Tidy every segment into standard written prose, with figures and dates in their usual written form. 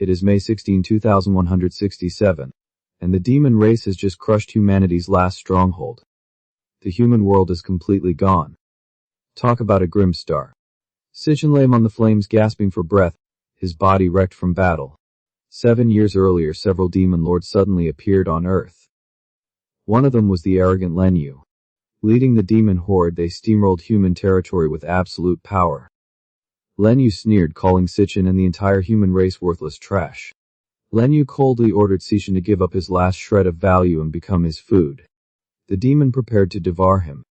It is May 16, 2167, and the demon race has just crushed humanity's last stronghold. The human world is completely gone. Talk about a grim start. Si Chen lay among the flames gasping for breath, his body wrecked from battle. 7 years earlier several demon lords suddenly appeared on Earth. One of them was the arrogant Len Yu. Leading the demon horde, they steamrolled human territory with absolute power. Len Yu sneered, calling Si Chen and the entire human race worthless trash. Len Yu coldly ordered Si Chen to give up his last shred of value and become his food. The demon prepared to devour him.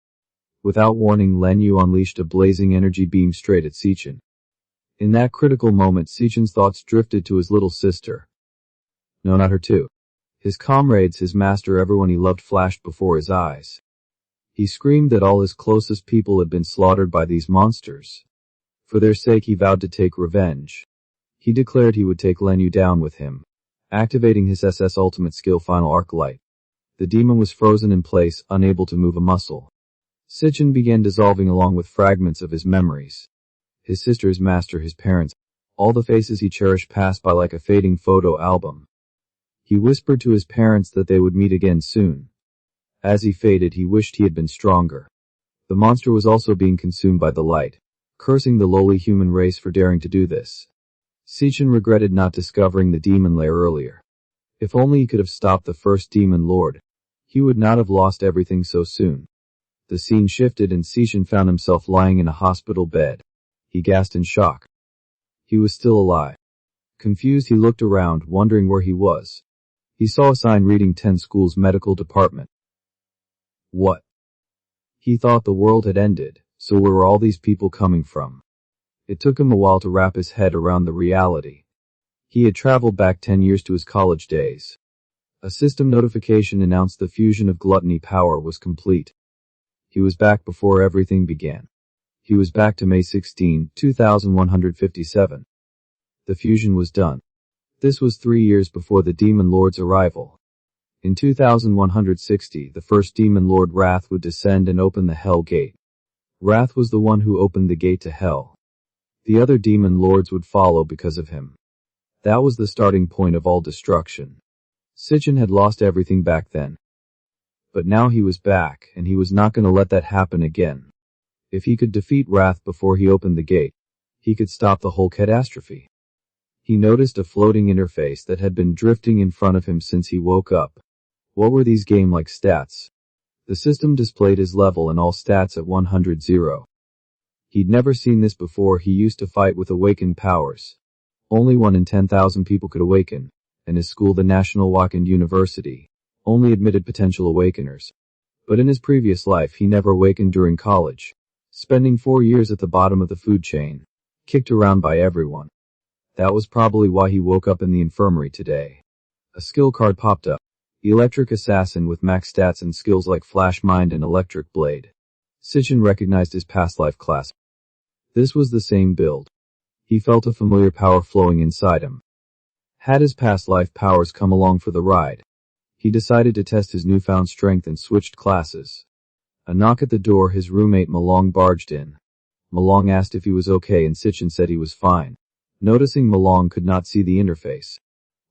Without warning, Len Yu unleashed a blazing energy beam straight at Si Chen. In that critical moment, Si Chen's thoughts drifted to his little sister. No, not her too. His comrades, his master, everyone he loved flashed before his eyes. He screamed that all his closest people had been slaughtered by these monsters. For their sake he vowed to take revenge. He declared he would take Len Yu down with him, activating his SS ultimate skill Final Arc Light. The demon was frozen in place, unable to move a muscle. Si Chen began dissolving along with fragments of his memories. His sister, his master, his parents, all the faces he cherished passed by like a fading photo album. He whispered to his parents that they would meet again soon. As he faded, he wished he had been stronger. The monster was also being consumed by the light, cursing the lowly human race for daring to do this. Si Chen regretted not discovering the demon lair earlier. If only he could have stopped the first demon lord, he would not have lost everything so soon. The scene shifted and Si Chen found himself lying in a hospital bed. He gasped in shock. He was still alive. Confused, he looked around, wondering where he was. He saw a sign reading 10 schools medical department. What? He thought the world had ended, so where were all these people coming from? It took him a while to wrap his head around the reality. He had traveled back 10 years to his college days. A system notification announced the fusion of gluttony power was complete. He was back before everything began. He was back to May 16, 2157. The fusion was done. This was 3 years before the Demon Lord's arrival. In 2160, the first Demon Lord Wrath would descend and open the Hell Gate. Wrath was the one who opened the gate to Hell. The other Demon Lords would follow because of him. That was the starting point of all destruction. Si Chen had lost everything back then. But now he was back, and he was not going to let that happen again. If he could defeat Wrath before he opened the gate, he could stop the whole catastrophe. He noticed a floating interface that had been drifting in front of him since he woke up. What were these game-like stats? The system displayed his level and all stats at 100. He'd never seen this before. He used to fight with awakened powers. Only 1 in 10,000 people could awaken, and his school, the National Awakened University, only admitted potential awakeners. But in his previous life he never awakened during college, spending 4 years at the bottom of the food chain, kicked around by everyone. That was probably why he woke up in the infirmary today. A skill card popped up. Electric Assassin with max stats and skills like Flash Mind and Electric Blade. Si Chen recognized his past life class. This was the same build. He felt a familiar power flowing inside him. Had his past life powers come along for the ride? He decided to test his newfound strength and switched classes. A knock at the door. His roommate Malong barged in. Malong asked if he was okay and Si Chen said he was fine. Noticing Malong could not see the interface,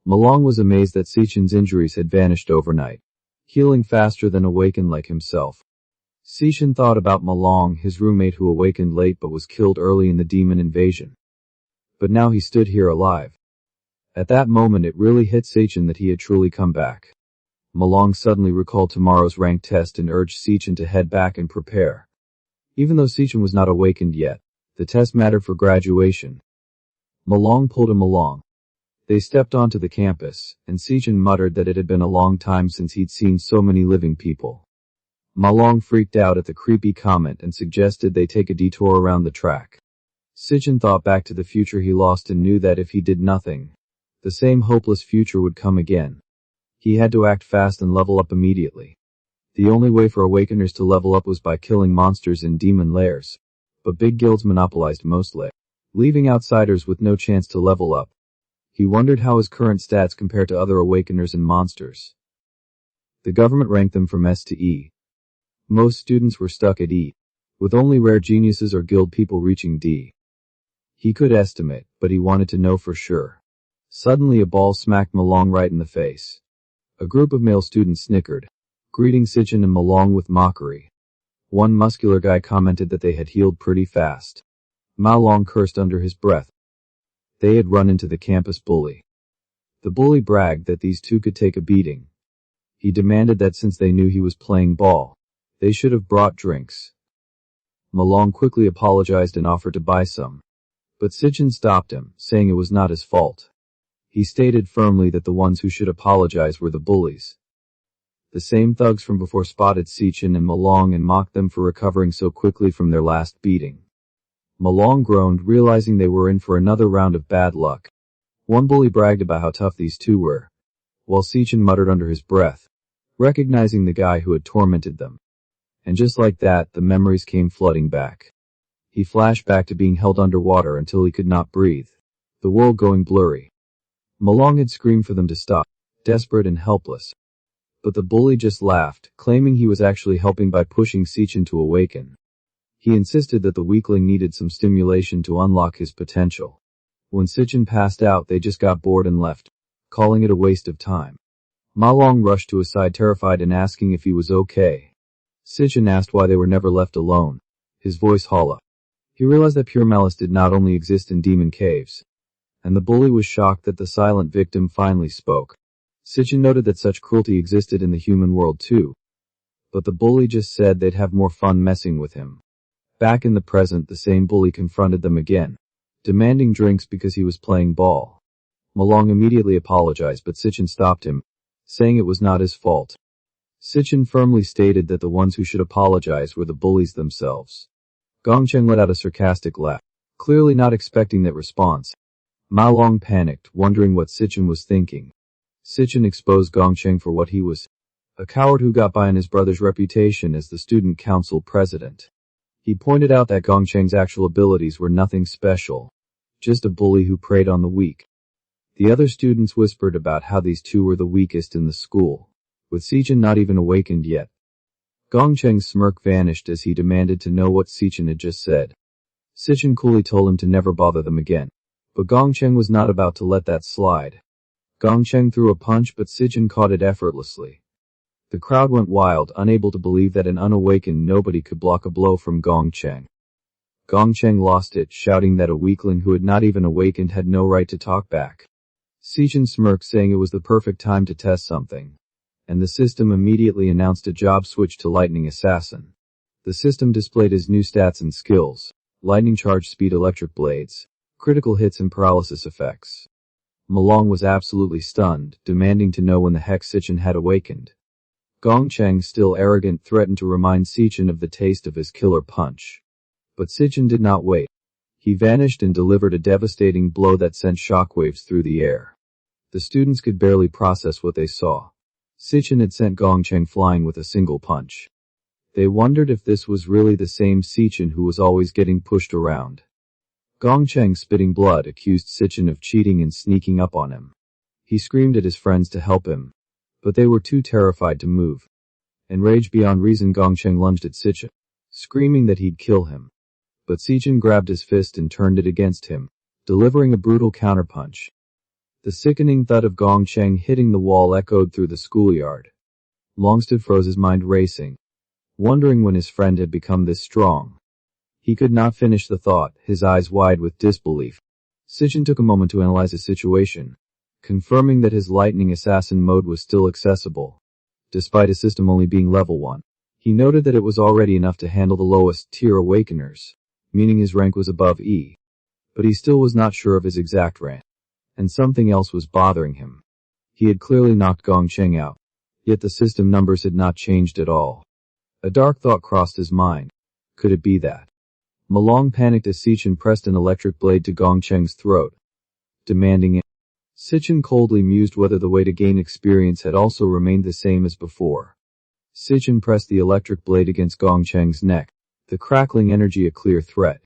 Malong was amazed that Si Chen's injuries had vanished overnight, healing faster than awakened like himself. Si Chen thought about Malong, his roommate who awakened late but was killed early in the demon invasion. But now he stood here alive. At that moment it really hit Si Chen that he had truly come back. Malong suddenly recalled tomorrow's rank test and urged Si Chen to head back and prepare. Even though Si Chen was not awakened yet, the test mattered for graduation. Malong pulled him along. They stepped onto the campus, and Si Chen muttered that it had been a long time since he'd seen so many living people. Malong freaked out at the creepy comment and suggested they take a detour around the track. Si Chen thought back to the future he lost and knew that if he did nothing, the same hopeless future would come again. He had to act fast and level up immediately. The only way for awakeners to level up was by killing monsters in demon lairs. But big guilds monopolized most lairs, leaving outsiders with no chance to level up. He wondered how his current stats compared to other awakeners and monsters. The government ranked them from S to E. Most students were stuck at E, with only rare geniuses or guild people reaching D. He could estimate, but he wanted to know for sure. Suddenly a ball smacked Malong right in the face. A group of male students snickered, greeting Si Chen and Malong with mockery. One muscular guy commented that they had healed pretty fast. Malong cursed under his breath. They had run into the campus bully. The bully bragged that these two could take a beating. He demanded that since they knew he was playing ball, they should have brought drinks. Malong quickly apologized and offered to buy some. But Si Chen stopped him, saying it was not his fault. He stated firmly that the ones who should apologize were the bullies. The same thugs from before spotted Si Chen and Malong and mocked them for recovering so quickly from their last beating. Malong groaned, realizing they were in for another round of bad luck. One bully bragged about how tough these two were, while Si Chen muttered under his breath, recognizing the guy who had tormented them. And just like that, the memories came flooding back. He flashed back to being held underwater until he could not breathe, the world going blurry. Malong had screamed for them to stop, desperate and helpless. But the bully just laughed, claiming he was actually helping by pushing Si Chen to awaken. He insisted that the weakling needed some stimulation to unlock his potential. When Si Chen passed out, they just got bored and left, calling it a waste of time. Malong rushed to his side, terrified and asking if he was okay. Si Chen asked why they were never left alone, his voice hollow. He realized that pure malice did not only exist in demon caves. And the bully was shocked that the silent victim finally spoke. Si Chen noted that such cruelty existed in the human world too. But the bully just said they'd have more fun messing with him. Back in the present, the same bully confronted them again, demanding drinks because he was playing ball. Malong immediately apologized, but Si Chen stopped him, saying it was not his fault. Si Chen firmly stated that the ones who should apologize were the bullies themselves. Gong Cheng let out a sarcastic laugh, clearly not expecting that response. Malong panicked, wondering what Si Chen was thinking. Si Chen exposed Gong Cheng for what he was, a coward who got by on his brother's reputation as the student council president. He pointed out that Gong Cheng's actual abilities were nothing special, just a bully who preyed on the weak. The other students whispered about how these two were the weakest in the school, with Si Chen not even awakened yet. Gong Cheng's smirk vanished as he demanded to know what Si Chen had just said. Si Chen coolly told him to never bother them again, but Gong Cheng was not about to let that slide. Gong Cheng threw a punch, but Si Chen caught it effortlessly. The crowd went wild, unable to believe that an unawakened nobody could block a blow from Gong Cheng. Gong Cheng lost it, shouting that a weakling who had not even awakened had no right to talk back. Si Chen smirked, saying it was the perfect time to test something. And the system immediately announced a job switch to Lightning Assassin. The system displayed his new stats and skills: lightning charge, speed, electric blades, critical hits and paralysis effects. Malong was absolutely stunned, demanding to know when the heck Si Chen had awakened. Gong Cheng, still arrogant, threatened to remind Si Chen of the taste of his killer punch. But Si Chen did not wait. He vanished and delivered a devastating blow that sent shockwaves through the air. The students could barely process what they saw. Si Chen had sent Gong Cheng flying with a single punch. They wondered if this was really the same Si Chen who was always getting pushed around. Gong Cheng, spitting blood, accused Si Chen of cheating and sneaking up on him. He screamed at his friends to help him, but they were too terrified to move. Enraged beyond reason, Gong Cheng lunged at Si Chen, screaming that he'd kill him. But Si Chen grabbed his fist and turned it against him, delivering a brutal counterpunch. The sickening thud of Gong Cheng hitting the wall echoed through the schoolyard. Long stood froze, his mind racing, wondering when his friend had become this strong. He could not finish the thought, his eyes wide with disbelief. Si Chen took a moment to analyze his situation, confirming that his lightning assassin mode was still accessible, despite his system only being level 1. He noted that it was already enough to handle the lowest tier awakeners, meaning his rank was above E. But he still was not sure of his exact rank. And something else was bothering him. He had clearly knocked Gong Cheng out, yet the system numbers had not changed at all. A dark thought crossed his mind. Could it be that? Malong panicked as Si Chen pressed an electric blade to Gong Cheng's throat, demanding it. Si Chen coldly mused whether the way to gain experience had also remained the same as before. Si Chen pressed the electric blade against Gong Cheng's neck, the crackling energy a clear threat.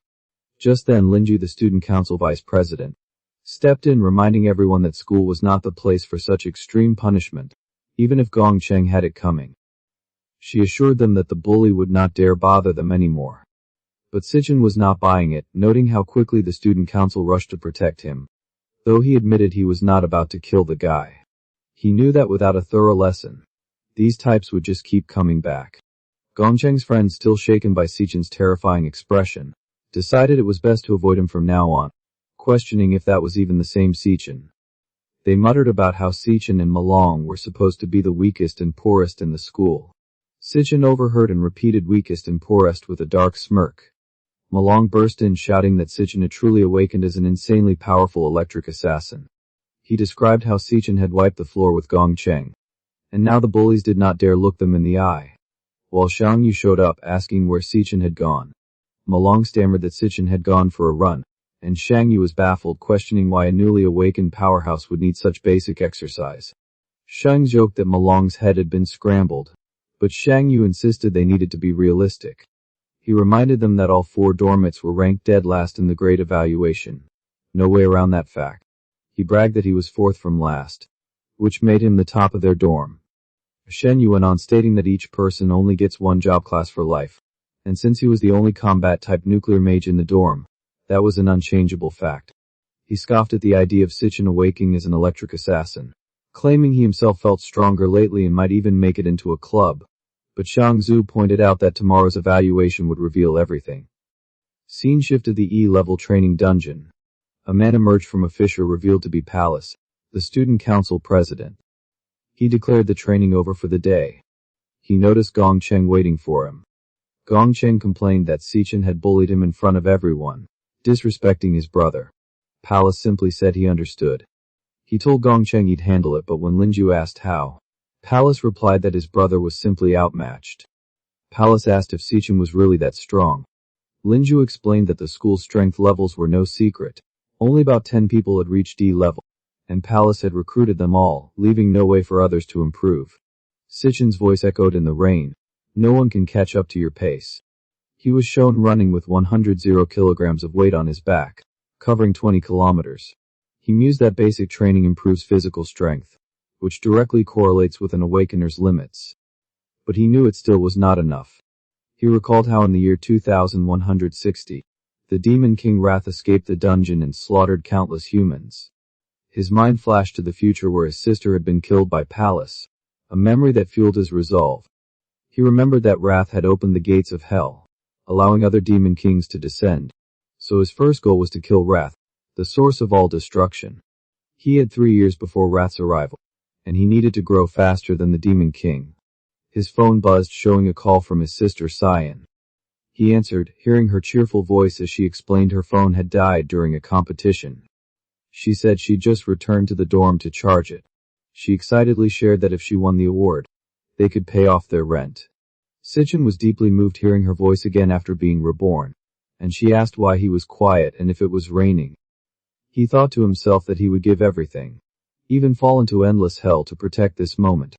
Just then Linju, the student council vice president, stepped in, reminding everyone that school was not the place for such extreme punishment, even if Gong Cheng had it coming. She assured them that the bully would not dare bother them anymore. But Si Chen was not buying it, noting how quickly the student council rushed to protect him. though he admitted he was not about to kill the guy. He knew that without a thorough lesson, these types would just keep coming back. Gong Cheng's friends, still shaken by Si Chen's terrifying expression, decided it was best to avoid him from now on, questioning if that was even the same Si Chen. They muttered about how Si Chen and Malong were supposed to be the weakest and poorest in the school. Si Chen overheard and repeated weakest and poorest with a dark smirk. Malong burst in shouting that Si Chen had truly awakened as an insanely powerful electric assassin. He described how Si Chen had wiped the floor with Gong Cheng, and now the bullies did not dare look them in the eye. While Xiang Yu showed up asking where Si Chen had gone, Malong stammered that Si Chen had gone for a run, and Xiang Yu was baffled, questioning why a newly awakened powerhouse would need such basic exercise. Xiang joked that Malong's head had been scrambled, but Xiang Yu insisted they needed to be realistic. He reminded them that all 4 dormits were ranked dead last in the grade evaluation. No way around that fact. He bragged that he was 4th from last, which made him the top of their dorm. Shen Yu went on, stating that each person only gets 1 job class for life, and since he was the only combat-type nuclear mage in the dorm, that was an unchangeable fact. He scoffed at the idea of Si Chen awakening as an electric assassin, claiming he himself felt stronger lately and might even make it into a club. But Shang Zhu pointed out that tomorrow's evaluation would reveal everything. Scene shift to the E-level training dungeon. A man emerged from a fissure revealed to be Malice, the student council president. He declared the training over for the day. He noticed Gong Cheng waiting for him. Gong Cheng complained that Si Chen had bullied him in front of everyone, disrespecting his brother. Malice simply said he understood. He told Gong Cheng he'd handle it, but when Linju asked how, Malice replied that his brother was simply outmatched. Malice asked if Si Chen was really that strong. Linju explained that the school's strength levels were no secret. Only about 10 people had reached D level, and Malice had recruited them all, leaving no way for others to improve. Si Chen's voice echoed in the rain. No one can catch up to your pace. He was shown running with 100 kilograms of weight on his back, covering 20 kilometers. He mused that basic training improves physical strength, which directly correlates with an awakener's limits. But he knew it still was not enough. He recalled how in the year 2160, the Demon King Wrath escaped the dungeon and slaughtered countless humans. His mind flashed to the future where his sister had been killed by Malice, a memory that fueled his resolve. He remembered that Wrath had opened the gates of hell, allowing other demon kings to descend. So his first goal was to kill Wrath, the source of all destruction. He had 3 years before Wrath's arrival, and he needed to grow faster than the Demon King. His phone buzzed, showing a call from his sister Si Chen. He answered, hearing her cheerful voice as she explained her phone had died during a competition. She said she'd just returned to the dorm to charge it. She excitedly shared that if she won the award, they could pay off their rent. Si Chen was deeply moved hearing her voice again after being reborn, and she asked why he was quiet and if it was raining. He thought to himself that he would give everything, even fall into endless hell to protect this moment.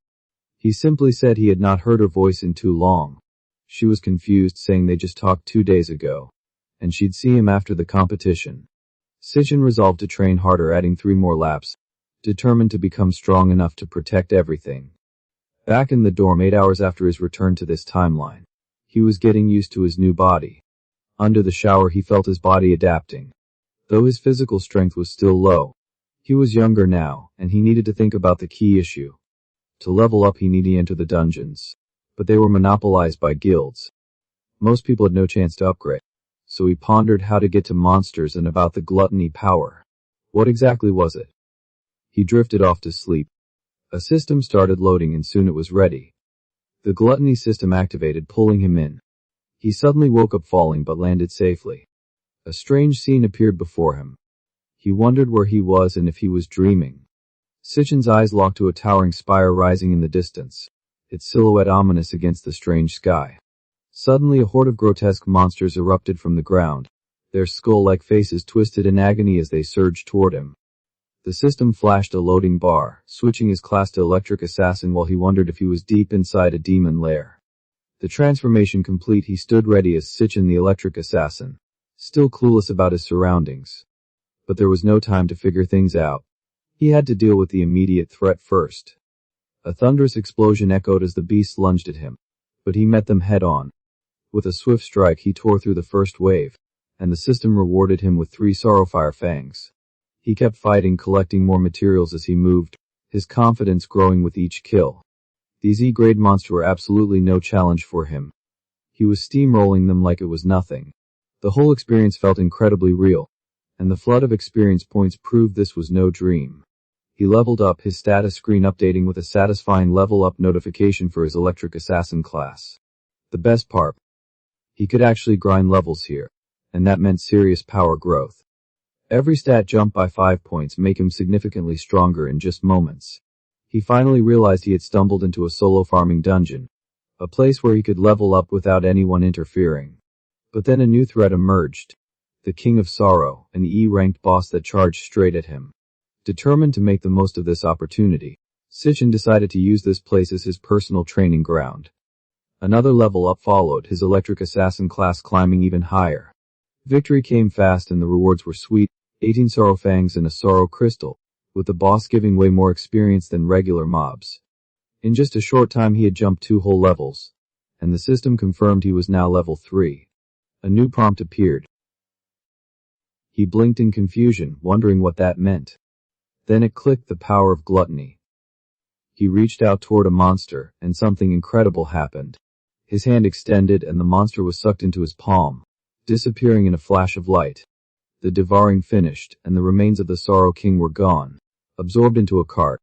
He simply said he had not heard her voice in too long. She was confused, saying they just talked 2 days ago, and she'd see him after the competition. Si Chen resolved to train harder, adding 3 more laps, determined to become strong enough to protect everything. Back in the dorm 8 hours after his return to this timeline, he was getting used to his new body. Under the shower he felt his body adapting. Though his physical strength was still low, he was younger now, and he needed to think about the key issue. To level up he needed to enter the dungeons, but they were monopolized by guilds. Most people had no chance to upgrade, so he pondered how to get to monsters and about the gluttony power. What exactly was it? He drifted off to sleep. A system started loading and soon it was ready. The Gluttony System activated, pulling him in. He suddenly woke up falling but landed safely. A strange scene appeared before him. He wondered where he was and if he was dreaming. Si Chen's eyes locked to a towering spire rising in the distance, its silhouette ominous against the strange sky. Suddenly a horde of grotesque monsters erupted from the ground, their skull-like faces twisted in agony as they surged toward him. The system flashed a loading bar, switching his class to Electric Assassin while he wondered if he was deep inside a demon lair. The transformation complete, he stood ready as Si Chen the Electric Assassin, still clueless about his surroundings. But there was no time to figure things out. He had to deal with the immediate threat first. A thunderous explosion echoed as the beasts lunged at him, but he met them head-on. With a swift strike he tore through the first wave, and the system rewarded him with 3 Sorrowfire fangs. He kept fighting, collecting more materials as he moved, his confidence growing with each kill. These E-grade monsters were absolutely no challenge for him. He was steamrolling them like it was nothing. The whole experience felt incredibly real, and the flood of experience points proved this was no dream. He leveled up, his status screen updating with a satisfying level up notification for his electric assassin class. The best part, he could actually grind levels here, and that meant serious power growth. Every stat jump by 5 points make him significantly stronger in just moments. He finally realized he had stumbled into a solo farming dungeon, a place where he could level up without anyone interfering. But then a new threat emerged. The King of Sorrow, an E-ranked boss that charged straight at him. Determined to make the most of this opportunity, Si Chen decided to use this place as his personal training ground. Another level up followed, his electric assassin class climbing even higher. Victory came fast and the rewards were sweet, 18 Sorrow Fangs and a Sorrow Crystal, with the boss giving way more experience than regular mobs. In just a short time he had jumped 2 whole levels, and the system confirmed he was now level 3. A new prompt appeared. He blinked in confusion, wondering what that meant. Then it clicked, the power of gluttony. He reached out toward a monster, and something incredible happened. His hand extended and the monster was sucked into his palm, disappearing in a flash of light. The devouring finished, and the remains of the Sorrow King were gone, absorbed into a cart.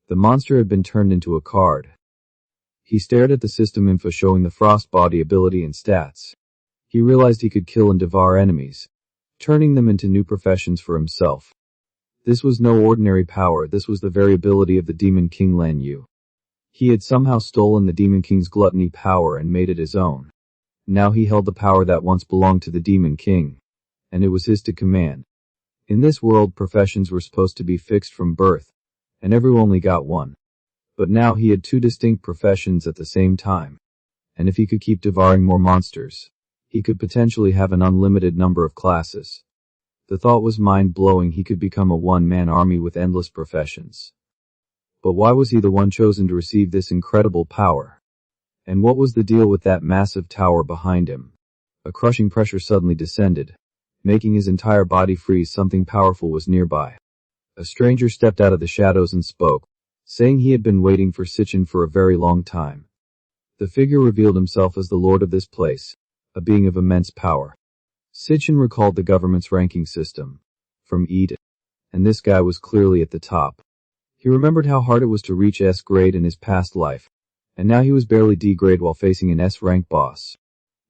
The monster had been turned into a card. He stared at the system info showing the frost body ability and stats. He realized he could kill and devour enemies, turning them into new professions for himself. This was no ordinary power, this was the very ability of the Demon King Lan Yu. He had somehow stolen the Demon King's gluttony power and made it his own. Now he held the power that once belonged to the Demon King, and it was his to command. In this world, professions were supposed to be fixed from birth, and everyone only got one. But now he had 2 distinct professions at the same time. And if he could keep devouring more monsters, he could potentially have an unlimited number of classes. The thought was mind-blowing, he could become a one-man army with endless professions. But why was he the one chosen to receive this incredible power? And what was the deal with that massive tower behind him? A crushing pressure suddenly descended, making his entire body freeze. Something powerful was nearby. A stranger stepped out of the shadows and spoke, saying he had been waiting for Si Chen for a very long time. The figure revealed himself as the lord of this place, a being of immense power. Si Chen recalled the government's ranking system, from E to, and this guy was clearly at the top. He remembered how hard it was to reach S grade in his past life, and now he was barely D grade while facing an S rank boss.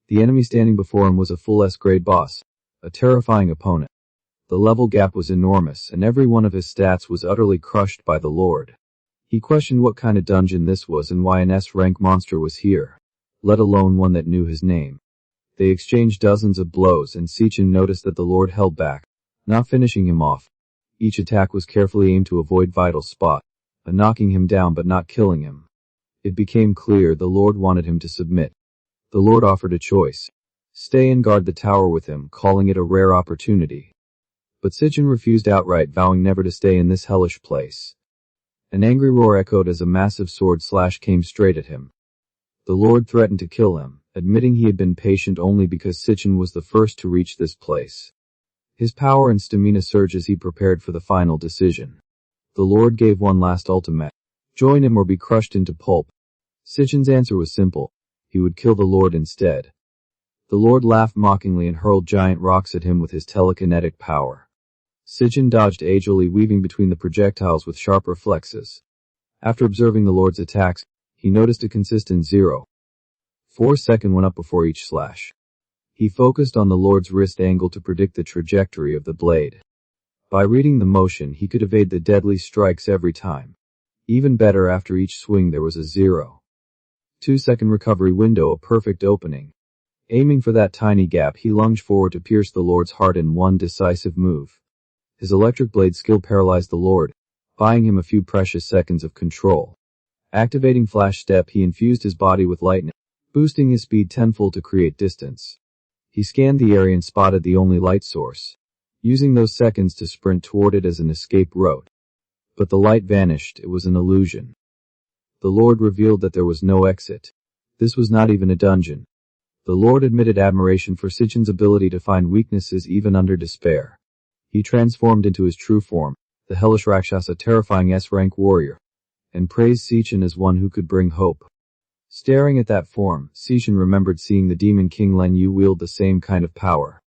The enemy standing before him was a full S grade boss, a terrifying opponent. The level gap was enormous and every one of his stats was utterly crushed by the Lord. He questioned what kind of dungeon this was and why an S rank monster was here, let alone one that knew his name. They exchanged dozens of blows and Si Chen noticed that the Lord held back, not finishing him off. Each attack was carefully aimed to avoid vital spot, knocking him down but not killing him. It became clear the Lord wanted him to submit. The Lord offered a choice. Stay and guard the tower with him, calling it a rare opportunity. But Si Chen refused outright, vowing never to stay in this hellish place. An angry roar echoed as a massive sword slash came straight at him. The Lord threatened to kill him, admitting he had been patient only because Si Chen was the first to reach this place. His power and stamina surged as he prepared for the final decision. The Lord gave one last ultimatum. Join him or be crushed into pulp. Si Chen's answer was simple. He would kill the Lord instead. The Lord laughed mockingly and hurled giant rocks at him with his telekinetic power. Si Chen dodged agilely, weaving between the projectiles with sharp reflexes. After observing the Lord's attacks, he noticed a consistent 0.4 second went up before each slash. He focused on the Lord's wrist angle to predict the trajectory of the blade. By reading the motion, he could evade the deadly strikes every time. Even better, after each swing there was a 0.2 second recovery window, a perfect opening. Aiming for that tiny gap, he lunged forward to pierce the Lord's heart in one decisive move. His electric blade skill paralyzed the Lord, buying him a few precious seconds of control. Activating Flash Step, he infused his body with lightning, boosting his speed tenfold to create distance. He scanned the area and spotted the only light source, using those seconds to sprint toward it as an escape route. But the light vanished, it was an illusion. The Lord revealed that there was no exit. This was not even a dungeon. The Lord admitted admiration for Si Chen's ability to find weaknesses even under despair. He transformed into his true form, the hellish Rakshasa, terrifying S-rank warrior, and praised Si Chen as one who could bring hope. Staring at that form, Si Chen remembered seeing the demon king Lin Yu wield the same kind of power.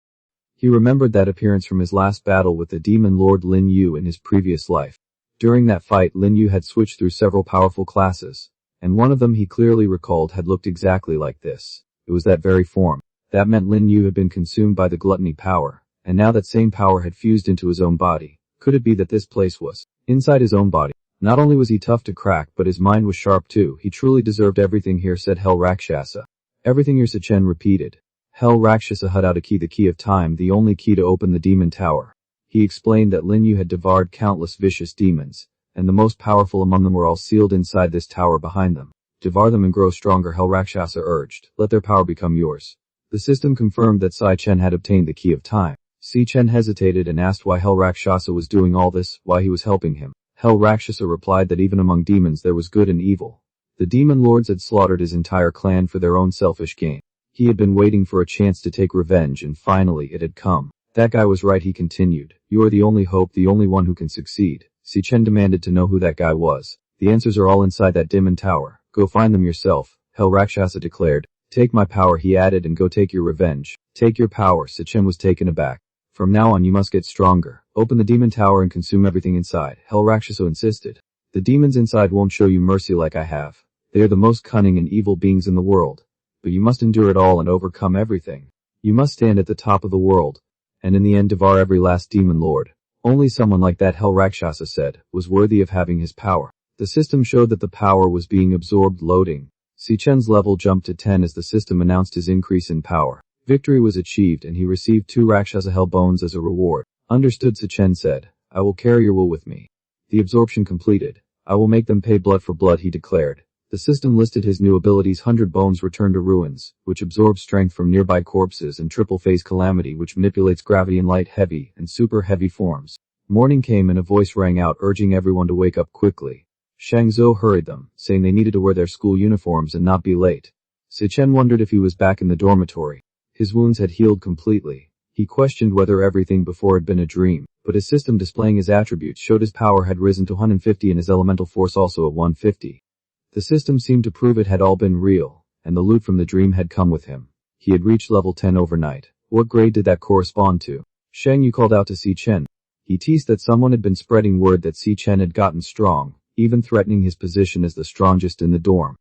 He remembered that appearance from his last battle with the demon lord Lin Yu in his previous life. During that fight, Lin Yu had switched through several powerful classes, and one of them he clearly recalled had looked exactly like this. It was that very form. That meant Lin Yu had been consumed by the gluttony power, and now that same power had fused into his own body. Could it be that this place was inside his own body? Not only was he tough to crack, but his mind was sharp too. He truly deserved everything here, said Hell Rakshasa. Everything here, Si Chen repeated. Hell Rakshasa had out a key, the key of time, the only key to open the demon tower. He explained that Lin Yu had devoured countless vicious demons, and the most powerful among them were all sealed inside this tower behind them. Devour them and grow stronger, Hell Rakshasa urged. Let their power become yours. The system confirmed that Si Chen had obtained the key of time. Si Chen hesitated and asked why Hell Rakshasa was doing all this, why he was helping him. Hell Rakshasa replied that even among demons there was good and evil. The demon lords had slaughtered his entire clan for their own selfish gain. He had been waiting for a chance to take revenge, and finally it had come. That guy was right, he continued. You are the only hope, the only one who can succeed. Si Chen demanded to know who that guy was. The answers are all inside that demon tower. Go find them yourself, Hell Rakshasa declared. Take my power, he added, and go take your revenge. Take your power. Si Chen was taken aback. From now on you must get stronger. Open the demon tower and consume everything inside, Hell Rakshasa insisted. The demons inside won't show you mercy like I have. They are the most cunning and evil beings in the world. But you must endure it all and overcome everything. You must stand at the top of the world, and in the end devour every last demon lord. Only someone like that, Hell Rakshasa said, was worthy of having his power. The system showed that the power was being absorbed. Loading. Si Chen's level jumped to 10 as the system announced his increase in power. Victory was achieved and he received 2 Rakshasa Hell Bones as a reward. Understood, Si Chen said. I will carry your will with me. The absorption completed. I will make them pay blood for blood, he declared. The system listed his new abilities: 100 Bones Return to Ruins, which absorbs strength from nearby corpses, and Triple Phase Calamity, which manipulates gravity in light, heavy, and super heavy forms. Morning came and a voice rang out urging everyone to wake up quickly. Shang Zhou hurried them, saying they needed to wear their school uniforms and not be late. Si Chen wondered if he was back in the dormitory. His wounds had healed completely. He questioned whether everything before had been a dream, but his system displaying his attributes showed his power had risen to 150 and his elemental force also at 150. The system seemed to prove it had all been real, and the loot from the dream had come with him. He had reached level 10 overnight. What grade did that correspond to? Shang Yu called out to Si Chen. He teased that someone had been spreading word that Si Chen had gotten strong, even threatening his position as the strongest in the dorm.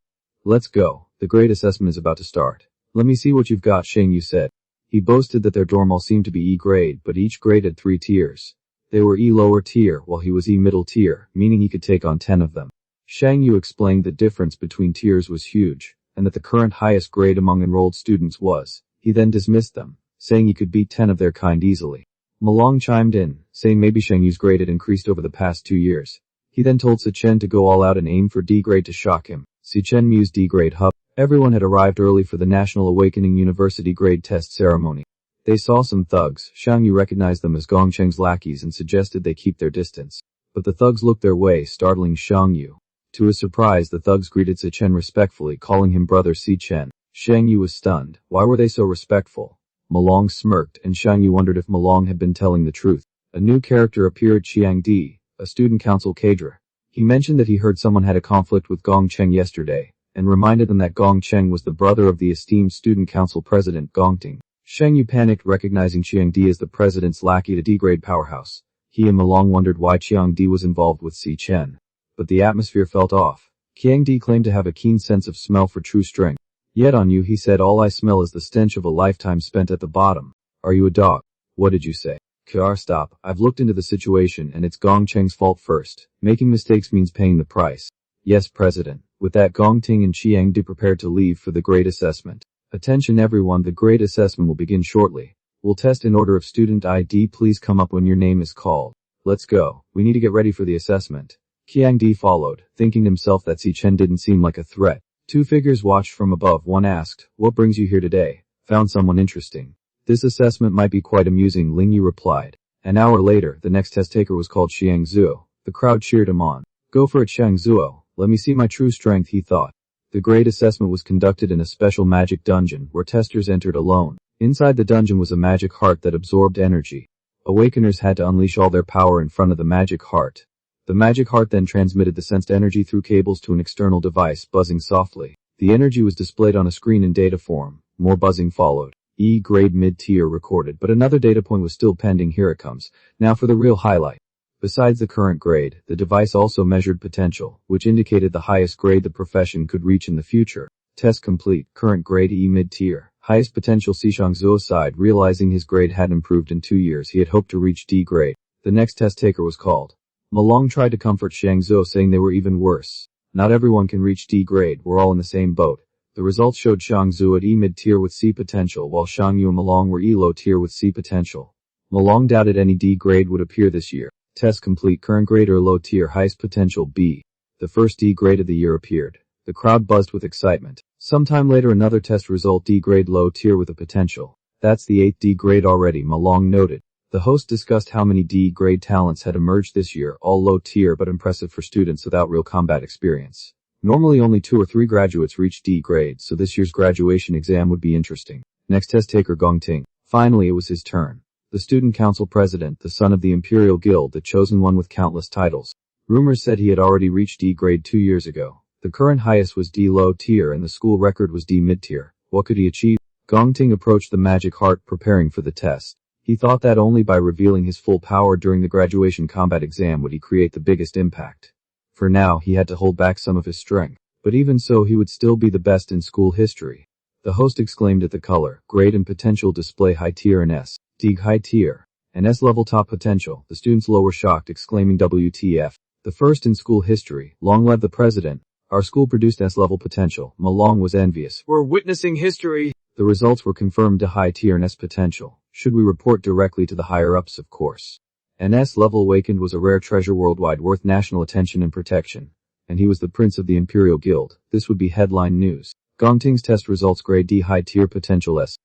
Let's go. The grade assessment is about to start. Let me see what you've got, Shang Yu said. He boasted that their dorm all seemed to be E grade, but each grade had 3 tiers. They were E lower tier, while he was E middle tier, meaning he could take on 10 of them. Shang Yu explained the difference between tiers was huge, and that the current highest grade among enrolled students was. He then dismissed them, saying he could beat 10 of their kind easily. Malong chimed in, saying maybe Shang Yu's grade had increased over the past 2 years. He then told Si Chen to go all out and aim for D grade to shock him. Si Chen mused D grade hub. Everyone had arrived early for the National Awakening University grade test ceremony. They saw some thugs. Shang Yu recognized them as Gong Cheng's lackeys and suggested they keep their distance. But the thugs looked their way, startling Shang Yu. To his surprise, the thugs greeted Si Chen respectfully, calling him brother Si Chen. Shang Yu was stunned. Why were they so respectful? Malong smirked, and Shang Yu wondered if Malong had been telling the truth. A new character appeared, Jiang Di, a student council cadre. He mentioned that he heard someone had a conflict with Gong Cheng yesterday, and reminded them that Gong Cheng was the brother of the esteemed student council president Gong Cheng. Shang Yu panicked, recognizing Jiang Di as the president's lackey to D-grade powerhouse. He and Malong wondered why Jiang Di was involved with Si Chen. But the atmosphere felt off. Jiang Di claimed to have a keen sense of smell for true strength. Yet on you, he said, all I smell is the stench of a lifetime spent at the bottom. Are you a dog? What did you say? Kar, stop. I've looked into the situation and it's Gong Cheng's fault first. Making mistakes means paying the price. Yes, President. With that, Gong Cheng and Jiang Di prepared to leave for the grade assessment. Attention everyone, the grade assessment will begin shortly. We'll test in order of student ID. Please come up when your name is called. Let's go. We need to get ready for the assessment. Jiang Di followed, thinking to himself that Si Chen didn't seem like a threat. 2 figures watched from above. One asked, what brings you here today? Found someone interesting. This assessment might be quite amusing, Ling Yu replied. An hour later, the next test taker was called Xiang Zuo. The crowd cheered him on. Go for it, Xiang Zuo. Let me see my true strength, he thought. The grade assessment was conducted in a special magic dungeon where testers entered alone. Inside the dungeon was a magic heart that absorbed energy. Awakeners had to unleash all their power in front of the magic heart. The magic heart then transmitted the sensed energy through cables to an external device, buzzing softly. The energy was displayed on a screen in data form. More buzzing followed. E-grade mid-tier recorded, but another data point was still pending. Here it comes. Now for the real highlight. Besides the current grade, the device also measured potential, which indicated the highest grade the profession could reach in the future. Test complete. Current grade E mid-tier. Highest potential. Si Chen sighed, realizing his grade had improved in 2 years. He had hoped to reach D grade. The next test taker was called. Malong tried to comfort Shangzhou, saying they were even worse. Not everyone can reach D grade, we're all in the same boat. The results showed Shangzhou at E mid-tier with C potential, while Shangyu and Malong were E low-tier with C potential. Malong doubted any D grade would appear this year. Test complete. Current grade or low-tier. Highest potential B. The first D grade of the year appeared. The crowd buzzed with excitement. Sometime later another test result, D grade low-tier with a potential. That's the 8th D grade already, Malong noted. The host discussed how many D grade talents had emerged this year, all low-tier but impressive for students without real combat experience. Normally only 2 or 3 graduates reach D grade, so this year's graduation exam would be interesting. Next test taker Gong Cheng. Finally it was his turn. The student council president, the son of the Imperial Guild, the chosen one with countless titles. Rumors said he had already reached D grade 2 years ago. The current highest was D low tier and the school record was D mid tier. What could he achieve? Gong Cheng approached the magic heart preparing for the test. He thought that only by revealing his full power during the graduation combat exam would he create the biggest impact. For now, he had to hold back some of his strength, but even so he would still be the best in school history. The host exclaimed at the color, grade and potential display high tier and S, D high tier, and S level top potential. The students low were shocked, exclaiming WTF. The first in school history. Long live the president. Our school produced S level potential. Malong was envious. We're witnessing history. The results were confirmed to high tier and S potential. Should we report directly to the higher ups? Of course. An S level awakened was a rare treasure worldwide worth national attention and protection. And he was the prince of the Imperial Guild. This would be headline news. Gong Cheng's test results grade D high tier potential S.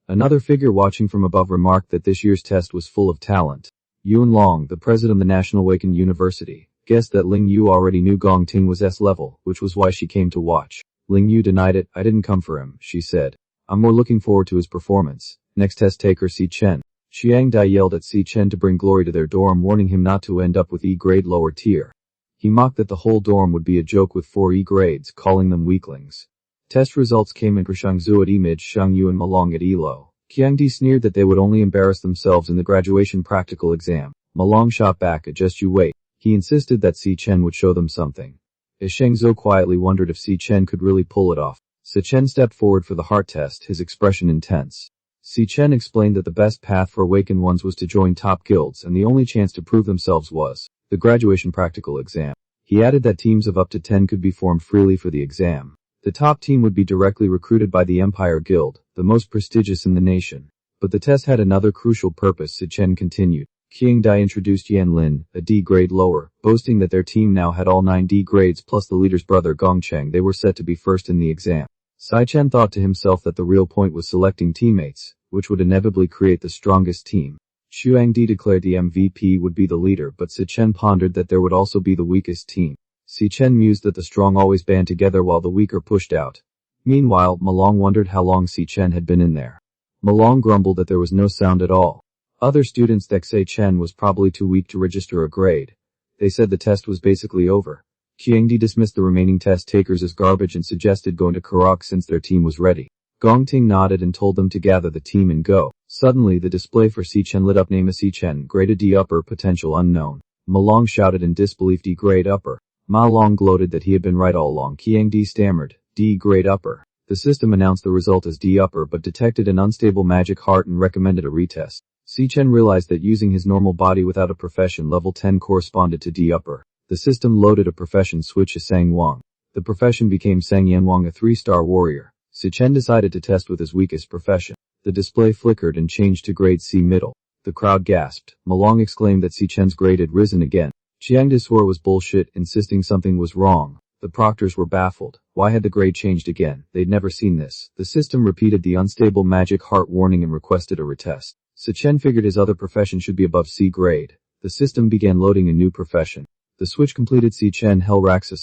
Another figure watching from above remarked that this year's test was full of talent. Yuan Long, the president of the National Awakened University, guessed that Ling Yu already knew Gong Cheng was S level, which was why she came to watch. Ling Yu denied it. I didn't come for him, she said. I'm more looking forward to his performance. Next test taker Si Chen. Jiang Dai yelled at Si Chen to bring glory to their dorm, warning him not to end up with E grade lower tier. He mocked that the whole dorm would be a joke with 4 E grades, calling them weaklings. Test results came in for Shangzhou at E mid, Shangyu and Malong at E low. Qiangdi sneered that they would only embarrass themselves in the graduation practical exam. Malong shot back at just you wait. He insisted that Si Chen would show them something. As Shangzhou quietly wondered if Si Chen could really pull it off. Si Chen stepped forward for the heart test, his expression intense. Si Chen explained that the best path for awakened ones was to join top guilds and the only chance to prove themselves was the graduation practical exam. He added that teams of up to 10 could be formed freely for the exam. The top team would be directly recruited by the Empire Guild, the most prestigious in the nation. But the test had another crucial purpose, Si Chen continued. Qiang Dai introduced Yan Lin, a D grade lower, boasting that their team now had all 9 D grades plus the leader's brother Gong Cheng. They were set to be first in the exam. Si Chen thought to himself that the real point was selecting teammates, which would inevitably create the strongest team. Xuangdi declared the MVP would be the leader, but Si Chen pondered that there would also be the weakest team. Si Chen mused that the strong always band together while the weak are pushed out. Meanwhile, Malong wondered how long Si Chen had been in there. Malong grumbled that there was no sound at all. Other students thought Si Chen was probably too weak to register a grade. They said the test was basically over. Qiangdi dismissed the remaining test takers as garbage and suggested going to Karak since their team was ready. Gong Cheng nodded and told them to gather the team and go. Suddenly the display for Si Chen lit up. Name is Si Chen, graded D upper, potential unknown. Malong shouted in disbelief, D grade upper. Ma Long gloated that he had been right all along. Qiangdi stammered, D grade upper. The system announced the result as D upper but detected an unstable magic heart and recommended a retest. Si Chen realized that using his normal body without a profession level 10 corresponded to D upper. The system loaded a profession switch as Sang Wang. The profession became Sang Yan Wang, a 3-star warrior. Si Chen decided to test with his weakest profession. The display flickered and changed to grade C middle. The crowd gasped. Malong exclaimed that Si Chen's grade had risen again. Qiangdi swore it was bullshit, insisting something was wrong. The proctors were baffled. Why had the grade changed again? They'd never seen this. The system repeated the unstable magic heart warning and requested a retest. Si Chen figured his other profession should be above C grade. The system began loading a new profession. The switch completed. Si Chen Hell Asura.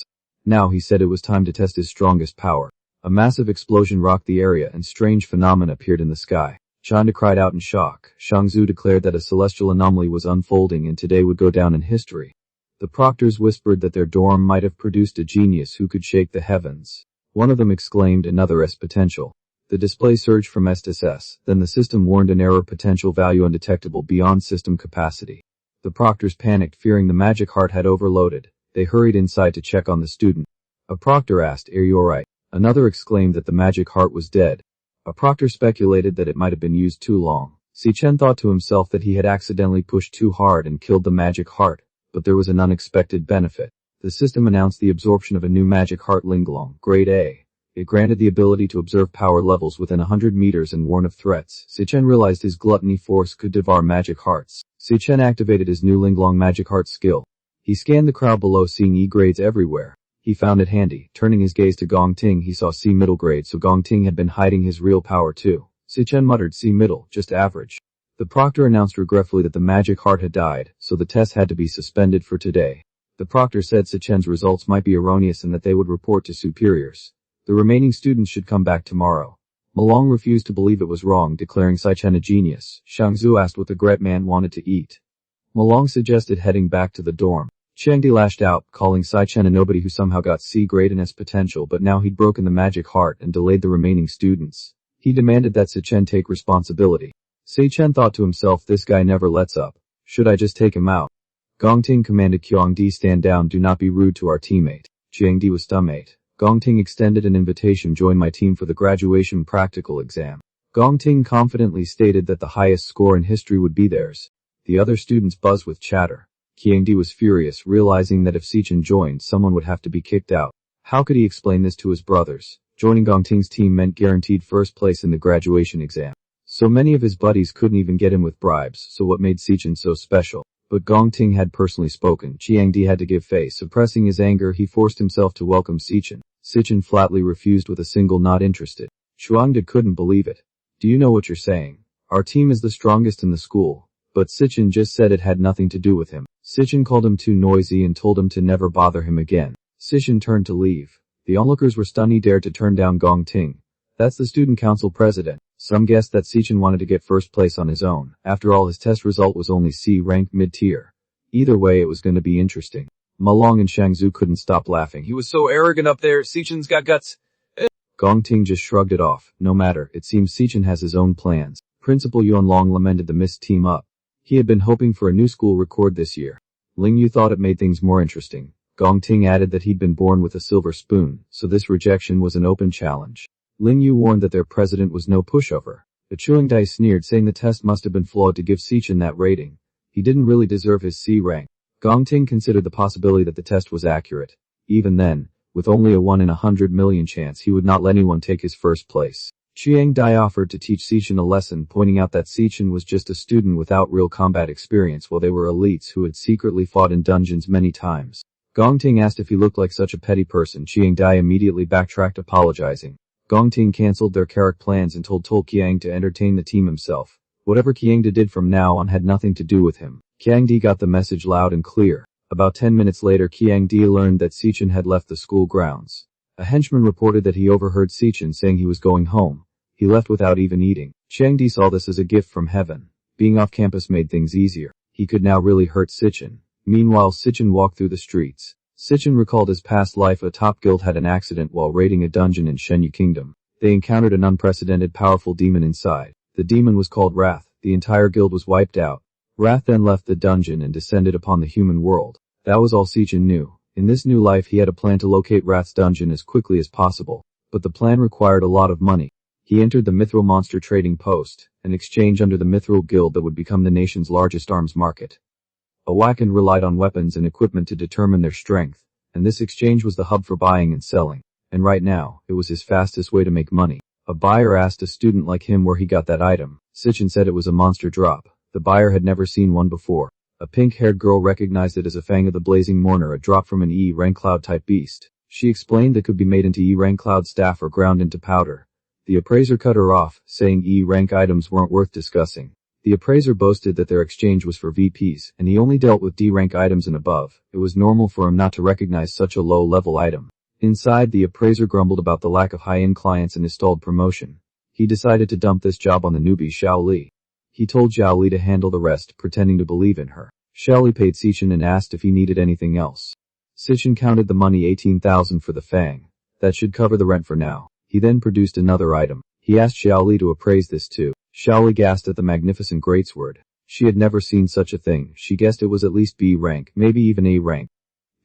Now he said it was time to test his strongest power. A massive explosion rocked the area and strange phenomena appeared in the sky. Chanda cried out in shock. Shangzu declared that a celestial anomaly was unfolding and today would go down in history. The proctors whispered that their dorm might have produced a genius who could shake the heavens. One of them exclaimed another S potential. The display surged from S to S, then the system warned an error potential value undetectable beyond system capacity. The proctors panicked, fearing the magic heart had overloaded. They hurried inside to check on the student. A proctor asked, "Are you alright?" Another exclaimed that the magic heart was dead. A proctor speculated that it might have been used too long. Si Chen thought to himself that he had accidentally pushed too hard and killed the magic heart, but there was an unexpected benefit. The system announced the absorption of a new magic heart Linglong, Grade A. It granted the ability to observe power levels within 100 meters and warn of threats. Si Chen realized his gluttony force could devour magic hearts. Si Chen activated his new Linglong magic heart skill. He scanned the crowd below, seeing E grades everywhere. He found it handy. Turning his gaze to Gong Cheng, he saw C middle grade, so Gong Cheng had been hiding his real power too. Si Chen muttered, "C middle, just average." The proctor announced regretfully that the magic heart had died, so the test had to be suspended for today. The proctor said Si Chen's results might be erroneous and that they would report to superiors. The remaining students should come back tomorrow. Malong refused to believe it was wrong, declaring Si Chen a genius. Shangzu asked what the Gret man wanted to eat. Malong suggested heading back to the dorm. Changdi lashed out, calling Si Chen a nobody who somehow got C grade in S potential, but now he'd broken the magic heart and delayed the remaining students. He demanded that Si Chen take responsibility. Si Chen thought to himself, this guy never lets up. Should I just take him out? Gong Cheng commanded Qiangdi, stand down, do not be rude to our teammate. Jiangdi was dumbmate. Gong Cheng extended an invitation, join my team for the graduation practical exam. Gong Cheng confidently stated that the highest score in history would be theirs. The other students buzzed with chatter. Qiangdi was furious, realizing that if Si Chen joined, someone would have to be kicked out. How could he explain this to his brothers? Joining Gong Cheng's team meant guaranteed first place in the graduation exam. So many of his buddies couldn't even get him with bribes, so what made Si Chen so special? But Gong Cheng had personally spoken. Qiangdi had to give face. Suppressing his anger, he forced himself to welcome Si Chen. Si Chen flatly refused with a single not interested. Chuangde couldn't believe it. Do you know what you're saying? Our team is the strongest in the school. But Si Chen just said it had nothing to do with him. Si Chen called him too noisy and told him to never bother him again. Si Chen turned to leave. The onlookers were stunned he dared to turn down Gong Cheng. That's the student council president. Some guessed that Si Chen wanted to get first place on his own. After all, his test result was only C ranked mid-tier. Either way, it was going to be interesting. Malong and Shangzu couldn't stop laughing. He was so arrogant up there. Si Chen's got guts. Gong Cheng just shrugged it off. No matter, it seems Si Chen has his own plans. Principal Yuan Long lamented the missed team up. He had been hoping for a new school record this year. Ling Yu thought it made things more interesting. Gong Cheng added that he'd been born with a silver spoon, so this rejection was an open challenge. Ling Yu warned that their president was no pushover. The Chuang Dai sneered, saying the test must have been flawed to give Si Chen that rating. He didn't really deserve his C rank. Gong Cheng considered the possibility that the test was accurate. Even then, with only a 1 in 100 million chance, he would not let anyone take his first place. Chiang Dai offered to teach Si Chen a lesson, pointing out that Si Chen was just a student without real combat experience, while they were elites who had secretly fought in dungeons many times. Gong Cheng asked if he looked like such a petty person. Chiang Dai immediately backtracked, apologizing. Gong Cheng cancelled their character plans and told Qiang to entertain the team himself. Whatever Qiang did from now on had nothing to do with him. Qiang Di got the message loud and clear. About 10 minutes later, Qiang Di learned that Si Chen had left the school grounds. A henchman reported that he overheard Si Chen saying he was going home. He left without even eating. Qiang Di saw this as a gift from heaven. Being off campus made things easier. He could now really hurt Si Chen. Meanwhile, Si Chen walked through the streets. Si Chen recalled his past life. A top guild had an accident while raiding a dungeon in Shenyu Kingdom. They encountered an unprecedented powerful demon inside. The demon was called Wrath. The entire guild was wiped out. Wrath then left the dungeon and descended upon the human world. That was all Si Chen knew. In this new life, he had a plan to locate Wrath's dungeon as quickly as possible. But the plan required a lot of money. He entered the Mithril Monster Trading Post, an exchange under the Mithril Guild that would become the nation's largest arms market. Awakens relied on weapons and equipment to determine their strength, and this exchange was the hub for buying and selling. And right now, it was his fastest way to make money. A buyer asked a student like him where he got that item. Si Chen said it was a monster drop. The buyer had never seen one before. A pink-haired girl recognized it as a Fang of the Blazing Mourner, a drop from an E-rank cloud-type beast. She explained it could be made into E-rank cloud staff or ground into powder. The appraiser cut her off, saying E-rank items weren't worth discussing. The appraiser boasted that their exchange was for VPs, and he only dealt with D-rank items and above. It was normal for him not to recognize such a low-level item. Inside, the appraiser grumbled about the lack of high-end clients and his stalled promotion. He decided to dump this job on the newbie Xiao Li. He told Xiao Li to handle the rest, pretending to believe in her. Xiao Li paid Si Chen and asked if he needed anything else. Si Chen counted the money, 18,000 for the fang. That should cover the rent for now. He then produced another item. He asked Xiao Li to appraise this too. Xiao Li gasped at the magnificent greatsword. She had never seen such a thing. She guessed it was at least B rank, maybe even A rank.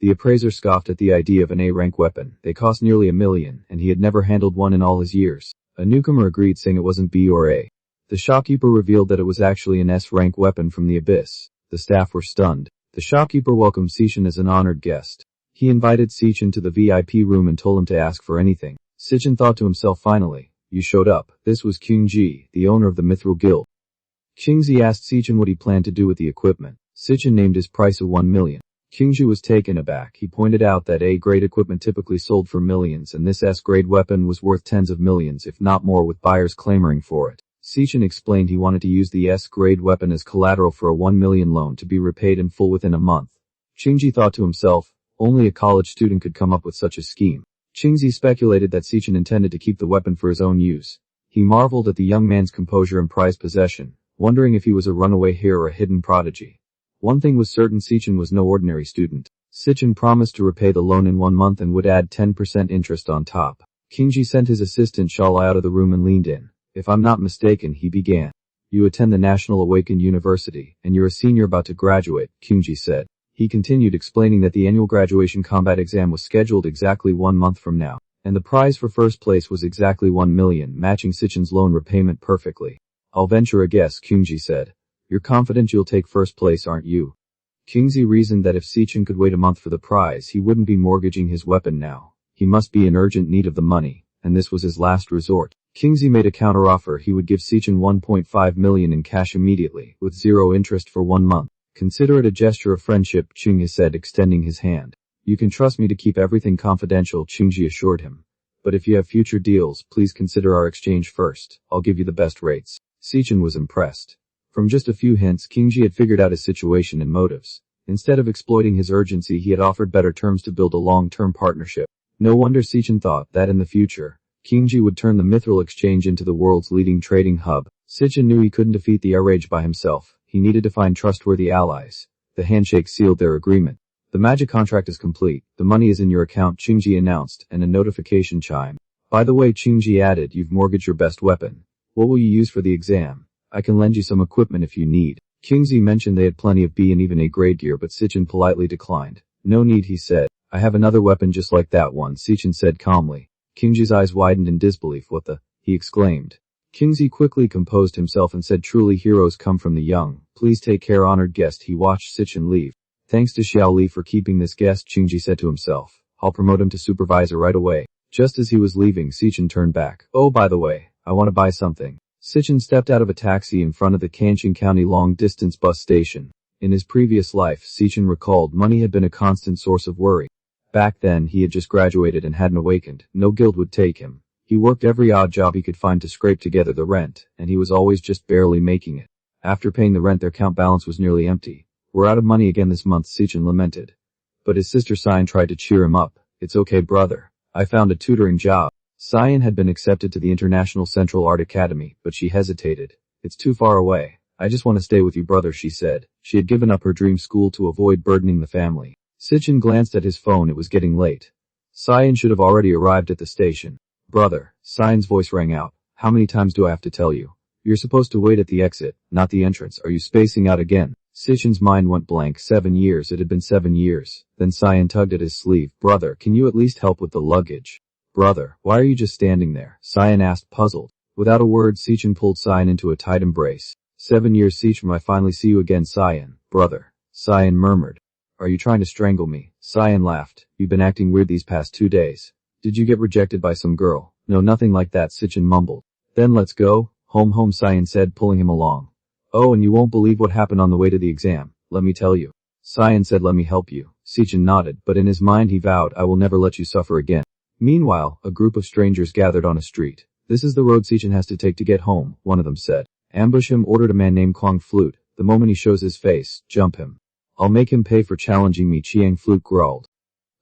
The appraiser scoffed at the idea of an A rank weapon. They cost nearly $1 million, and he had never handled one in all his years. A newcomer agreed, saying it wasn't B or A. The shopkeeper revealed that it was actually an S rank weapon from the abyss. The staff were stunned. The shopkeeper welcomed Si Chen as an honored guest. He invited Si Chen to the VIP room and told him to ask for anything. Si Chen thought to himself, finally, you showed up. This was Qingji, the owner of the Mithril Guild. Qingji asked Si Chen what he planned to do with the equipment. Si Chen named his price of 1 million. Qingji was taken aback. He pointed out that A-grade equipment typically sold for millions, and this S-grade weapon was worth tens of millions, if not more, with buyers clamoring for it. Si Chen explained he wanted to use the S-grade weapon as collateral for a 1 million loan to be repaid in full within a month. Qingji thought to himself, only a college student could come up with such a scheme. Qingji speculated that Si Chen intended to keep the weapon for his own use. He marveled at the young man's composure and prized possession, wondering if he was a runaway hero or a hidden prodigy. One thing was certain, Si Chen was no ordinary student. Si Chen promised to repay the loan in 1 month and would add 10% interest on top. Qingji sent his assistant Shala out of the room and leaned in. If I'm not mistaken, he began. You attend the National Awakened University, and you're a senior about to graduate, Qingji said. He continued, explaining that the annual graduation combat exam was scheduled exactly 1 month from now, and the prize for first place was exactly 1 million, matching Si Chen's loan repayment perfectly. I'll venture a guess, Qingji said. You're confident you'll take first place, aren't you? Qingji reasoned that if Si Chen could wait a month for the prize, he wouldn't be mortgaging his weapon now. He must be in urgent need of the money, and this was his last resort. Qingji made a counteroffer. He would give Si Chen 1.5 million in cash immediately, with 0 interest for 1 month. Consider it a gesture of friendship, Qingji said, extending his hand. You can trust me to keep everything confidential, Qingji assured him. But if you have future deals, please consider our exchange first. I'll give you the best rates. Si Chen was impressed. From just a few hints, Qingji had figured out his situation and motives. Instead of exploiting his urgency, he had offered better terms to build a long-term partnership. No wonder Si Chen thought that in the future, Qingji would turn the Mithril Exchange into the world's leading trading hub. Si Chen knew he couldn't defeat the outrage by himself. He needed to find trustworthy allies. The handshake sealed their agreement. The magic contract is complete. The money is in your account, Qingji announced, and a notification chimed. By the way, Qingji added, you've mortgaged your best weapon. What will you use for the exam? I can lend you some equipment if you need. Qingji mentioned they had plenty of B and even A-grade gear, but Si Chen politely declined. No need, he said. I have another weapon just like that one, Si Chen said calmly. Qingji's eyes widened in disbelief. What the? He exclaimed. Qingji quickly composed himself and said, truly heroes come from the young. Please take care, honored guest. He watched Si Chen leave. Thanks to Xiao Li for keeping this guest, Qingji said to himself. I'll promote him to supervisor right away. Just as he was leaving, Si Chen turned back. Oh, by the way, I want to buy something. Si Chen stepped out of a taxi in front of the Gong County long-distance bus station. In his previous life, Si Chen recalled, money had been a constant source of worry. Back then, he had just graduated and hadn't awakened. No guild would take him. He worked every odd job he could find to scrape together the rent, and he was always just barely making it. After paying the rent, their account balance was nearly empty. We're out of money again this month, Si Chen lamented. But his sister Si Chen tried to cheer him up. It's okay, brother. I found a tutoring job. Si Chen had been accepted to the International Central Art Academy, but she hesitated. It's too far away. I just want to stay with you, brother, she said. She had given up her dream school to avoid burdening the family. Si Chen glanced at his phone. It was getting late. Si Chen should have already arrived at the station. Brother, Si Chen's voice rang out. How many times do I have to tell you? You're supposed to wait at the exit, not the entrance. Are you spacing out again? Si Chen's mind went blank. 7 years. It had been 7 years. Then Si Chen tugged at his sleeve. Brother, can you at least help with the luggage? Brother, why are you just standing there? Si Chen asked, puzzled. Without a word, Si Chen pulled Si Chen into a tight embrace. 7 years, Si Chen. I finally see you again, Si Chen. Brother. Si Chen murmured. Are you trying to strangle me? Si Chen laughed. You've been acting weird these past 2 days. Did you get rejected by some girl? No, nothing like that, Si Chen mumbled. Then let's go. Home, Si Chen said, pulling him along. Oh, and you won't believe what happened on the way to the exam. Let me tell you. Si Chen said, let me help you. Si Chen nodded, but in his mind he vowed, I will never let you suffer again. Meanwhile, a group of strangers gathered on a street. This is the road Si Chen has to take to get home, one of them said. Ambush him, ordered a man named Kwang Flute. The moment he shows his face, jump him. I'll make him pay for challenging me, Jiang Flute growled.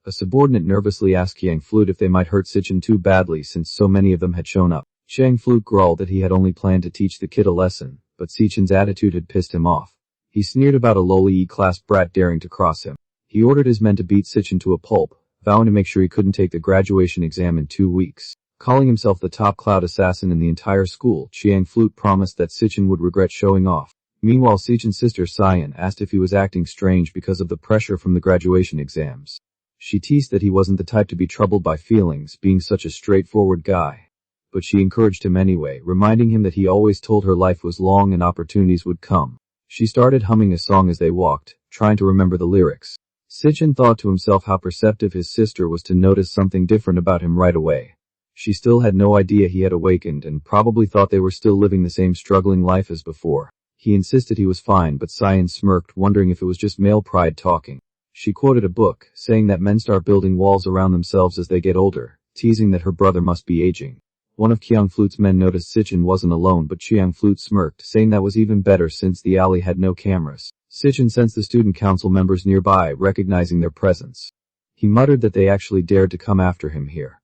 A subordinate nervously asked Jiang Flute if they might hurt Si Chen too badly since so many of them had shown up. Jiang Flute growled that he had only planned to teach the kid a lesson, but Si Chen's attitude had pissed him off. He sneered about a lowly E-class brat daring to cross him. He ordered his men to beat Si Chen to a pulp, vowing to make sure he couldn't take the graduation exam in 2 weeks. Calling himself the top cloud assassin in the entire school, Jiang Flute promised that Si Chen would regret showing off. Meanwhile, Si Chen's sister Si Chen asked if he was acting strange because of the pressure from the graduation exams. She teased that he wasn't the type to be troubled by feelings, being such a straightforward guy. But she encouraged him anyway, reminding him that he always told her life was long and opportunities would come. She started humming a song as they walked, trying to remember the lyrics. Si Chen thought to himself how perceptive his sister was to notice something different about him right away. She still had no idea he had awakened and probably thought they were still living the same struggling life as before. He insisted he was fine, but Si Chen smirked, wondering if it was just male pride talking. She quoted a book, saying that men start building walls around themselves as they get older, teasing that her brother must be aging. One of Jiang Flute's men noticed Si Chen wasn't alone, but Jiang Flute smirked, saying that was even better since the alley had no cameras. Si Chen sensed the student council members nearby, recognizing their presence. He muttered that they actually dared to come after him here.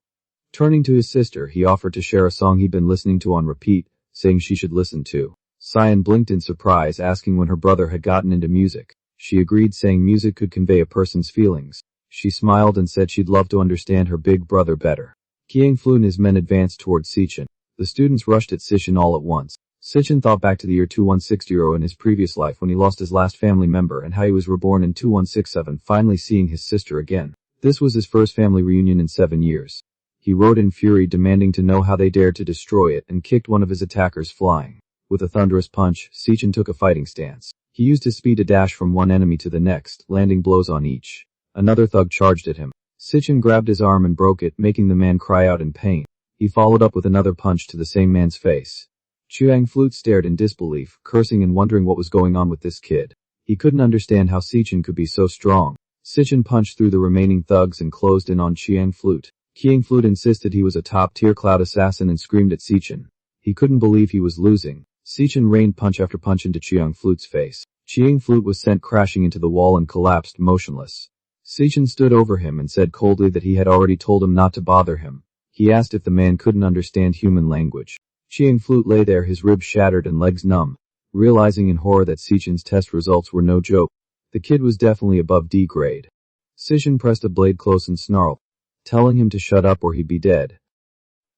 Turning to his sister, he offered to share a song he'd been listening to on repeat, saying she should listen too. Si Chen blinked in surprise, asking when her brother had gotten into music. She agreed, saying music could convey a person's feelings. She smiled and said she'd love to understand her big brother better. Jiang Flute and his men advanced towards Si Chen. The students rushed at Si Chen all at once. Si Chen thought back to the year 2160 in his previous life when he lost his last family member and how he was reborn in 2167, finally seeing his sister again. This was his first family reunion in 7 years. He rode in fury, demanding to know how they dared to destroy it, and kicked one of his attackers flying. With a thunderous punch, Si Chen took a fighting stance. He used his speed to dash from one enemy to the next, landing blows on each. Another thug charged at him. Si Chen grabbed his arm and broke it, making the man cry out in pain. He followed up with another punch to the same man's face. Jiang Flute stared in disbelief, cursing and wondering what was going on with this kid. He couldn't understand how Si Chen could be so strong. Si Chen punched through the remaining thugs and closed in on Jiang Flute. Jiang Flute insisted he was a top-tier cloud assassin and screamed at Si Chen. He couldn't believe he was losing. Si Chen rained punch after punch into Jiang Flute's face. Jiang Flute was sent crashing into the wall and collapsed motionless. Si Chen stood over him and said coldly that he had already told him not to bother him. He asked if the man couldn't understand human language. Jiang Flute lay there, his ribs shattered and legs numb, realizing in horror that Si Chen's test results were no joke. The kid was definitely above D grade. Si Chen pressed a blade close and snarled, telling him to shut up or he'd be dead.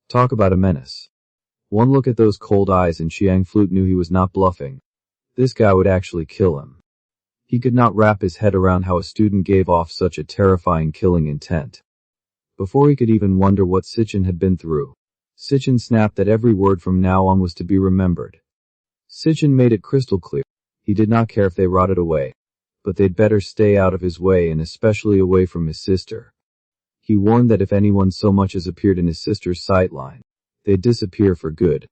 Talk about a menace. One look at those cold eyes and Jiang Flute knew he was not bluffing. This guy would actually kill him. He could not wrap his head around how a student gave off such a terrifying killing intent. Before he could even wonder what Si Chen had been through, Si Chen snapped that every word from now on was to be remembered. Si Chen made it crystal clear. He did not care if they rotted away, but they'd better stay out of his way, and especially away from his sister. He warned that if anyone so much as appeared in his sister's sightline, they'd disappear for good.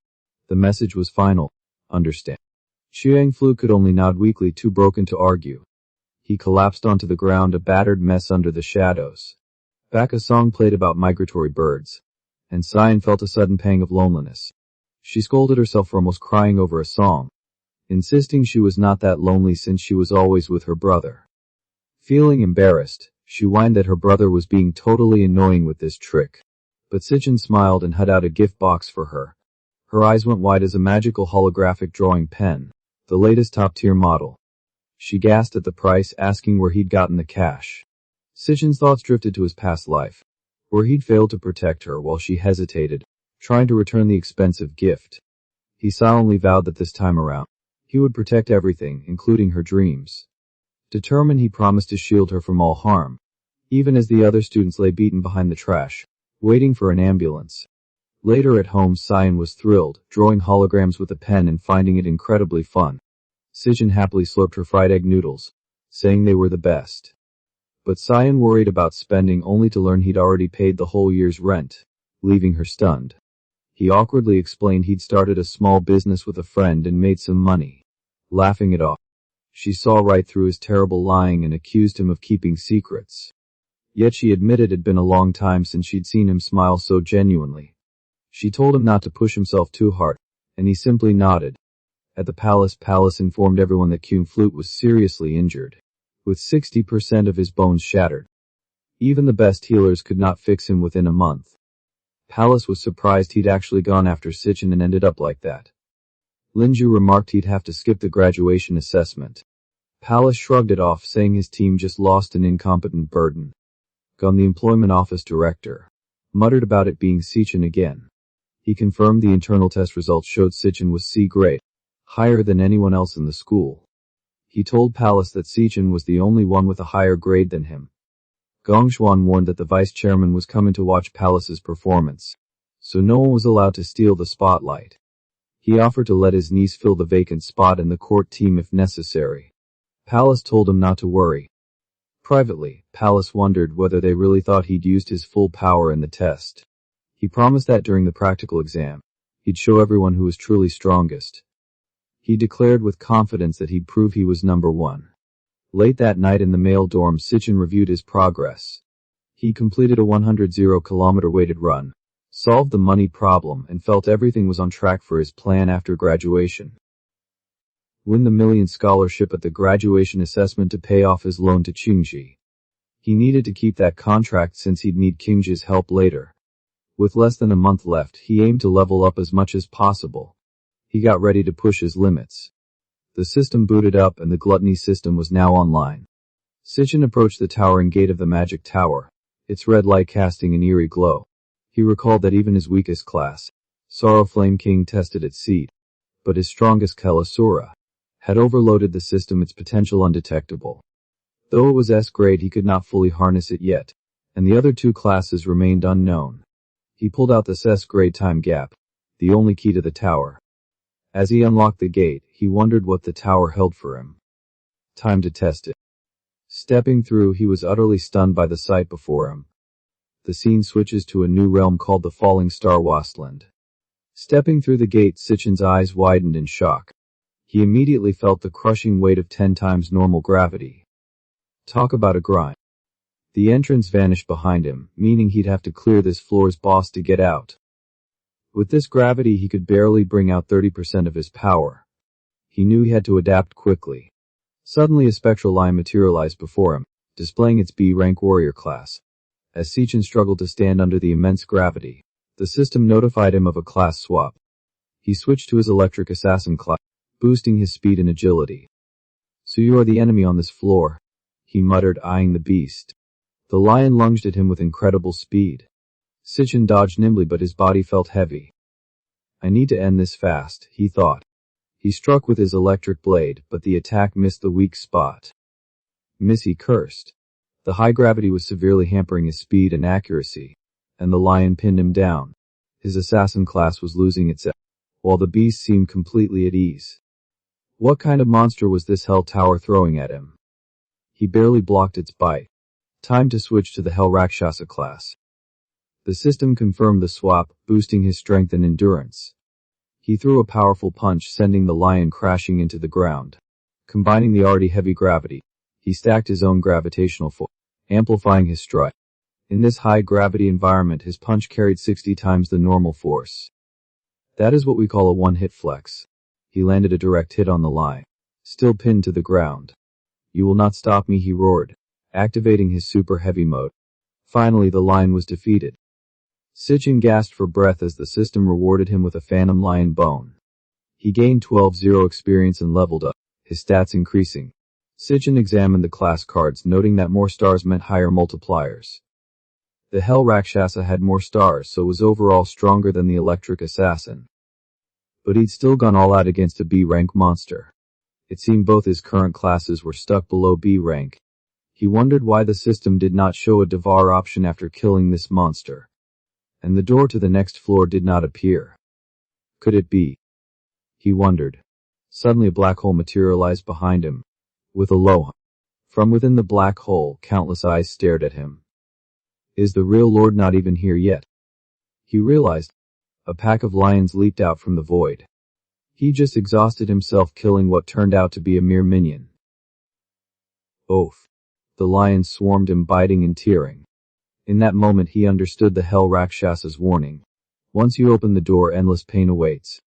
The message was final. Understand. Jiang Flute could only nod weakly, too broken to argue. He collapsed onto the ground, a battered mess under the shadows. Back a song played about migratory birds, and Si Chen felt a sudden pang of loneliness. She scolded herself for almost crying over a song, insisting she was not that lonely since she was always with her brother. Feeling embarrassed, she whined that her brother was being totally annoying with this trick. But Si Chen smiled and had out a gift box for her. Her eyes went wide as a magical holographic drawing pen, the latest top-tier model. She gasped at the price, asking where he'd gotten the cash. Si Chen's thoughts drifted to his past life, where he'd failed to protect her while she hesitated, trying to return the expensive gift. He solemnly vowed that this time around, he would protect everything, including her dreams. Determined, he promised to shield her from all harm, even as the other students lay beaten behind the trash, waiting for an ambulance. Later at home, Si Chen was thrilled, drawing holograms with a pen and finding it incredibly fun. Si Chen happily slurped her fried egg noodles, saying they were the best. But Si Chen worried about spending, only to learn he'd already paid the whole year's rent, leaving her stunned. He awkwardly explained he'd started a small business with a friend and made some money. Laughing it off, she saw right through his terrible lying and accused him of keeping secrets. Yet she admitted it'd been a long time since she'd seen him smile so genuinely. She told him not to push himself too hard, and he simply nodded. At the Palace informed everyone that Jiang Flute was seriously injured, with 60% of his bones shattered. Even the best healers could not fix him within a month. Palace was surprised he'd actually gone after Si Chen and ended up like that. Linju remarked he'd have to skip the graduation assessment. Palace shrugged it off, saying his team just lost an incompetent burden. Gong, the employment office director, muttered about it being Si Chen again. He confirmed the internal test results showed Si Chen was C grade, higher than anyone else in the school. He told Palace that Si Chen was the only one with a higher grade than him. Gong Xuan warned that the vice chairman was coming to watch Palace's performance, so no one was allowed to steal the spotlight. He offered to let his niece fill the vacant spot in the court team if necessary. Palace told him not to worry. Privately, Palace wondered whether they really thought he'd used his full power in the test. He promised that during the practical exam, he'd show everyone who was truly strongest. He declared with confidence that he'd prove he was number one. Late that night in the male dorm, Si Chen reviewed his progress. He completed a 100-kilometer weighted run, solved the money problem, and felt everything was on track for his plan after graduation. Win the million scholarship at the graduation assessment to pay off his loan to Qingji. He needed to keep that contract since he'd need Qingji's help later. With less than a month left, he aimed to level up as much as possible. He got ready to push his limits. The system booted up and the Gluttony system was now online. Si Chen approached the towering gate of the magic tower, its red light casting an eerie glow. He recalled that even his weakest class, Sorrow Flame King, tested its seed, but his strongest, Hell Asura, had overloaded the system, its potential undetectable. Though it was S grade, he could not fully harness it yet, and the other two classes remained unknown. He pulled out this S grade time gap, the only key to the tower. As he unlocked the gate, he wondered what the tower held for him. Time to test it. Stepping through, he was utterly stunned by the sight before him. The scene switches to a new realm called the Falling Star Wasteland. Stepping through the gate, Si Chen's eyes widened in shock. He immediately felt the crushing weight of 10 times normal gravity. Talk about a grind. The entrance vanished behind him, meaning he'd have to clear this floor's boss to get out. With this gravity, he could barely bring out 30% of his power. He knew he had to adapt quickly. Suddenly a spectral line materialized before him, displaying its B-rank warrior class. As Si Chen struggled to stand under the immense gravity, the system notified him of a class swap. He switched to his electric assassin class, boosting his speed and agility. "So you are the enemy on this floor," he muttered, eyeing the beast. The lion lunged at him with incredible speed. Si Chen dodged nimbly, but his body felt heavy. "I need to end this fast," he thought. He struck with his electric blade, but the attack missed the weak spot. "Miss," he cursed. The high gravity was severely hampering his speed and accuracy, and the lion pinned him down. His assassin class was losing its edge, while the beast seemed completely at ease. What kind of monster was this Hell Tower throwing at him? He barely blocked its bite. Time to switch to the Hell Rakshasa class. The system confirmed the swap, boosting his strength and endurance. He threw a powerful punch, sending the lion crashing into the ground. Combining the already heavy gravity, he stacked his own gravitational force, amplifying his strike. In this high-gravity environment, his punch carried 60 times the normal force. That is what we call a one-hit flex. He landed a direct hit on the lion, still pinned to the ground. "You will not stop me," he roared, activating his super heavy mode. Finally, the lion was defeated. Si Chen gasped for breath as the system rewarded him with a phantom lion bone. He gained 12-0 experience and leveled up, his stats increasing. Si Chen examined the class cards, noting that more stars meant higher multipliers. The Hell Rakshasa had more stars, so was overall stronger than the electric assassin. But he'd still gone all out against a B-rank monster. It seemed both his current classes were stuck below B rank. He wondered why the system did not show a devour option after killing this monster. And the door to the next floor did not appear. Could it be? He wondered. Suddenly a black hole materialized behind him. With a low hum. From within the black hole, countless eyes stared at him. Is the real Lord not even here yet? He realized. A pack of lions leaped out from the void. He just exhausted himself killing what turned out to be a mere minion. Oaf. The lions swarmed him, biting and tearing. In that moment he understood the Hell Rakshasa's warning. Once you open the door, endless pain awaits.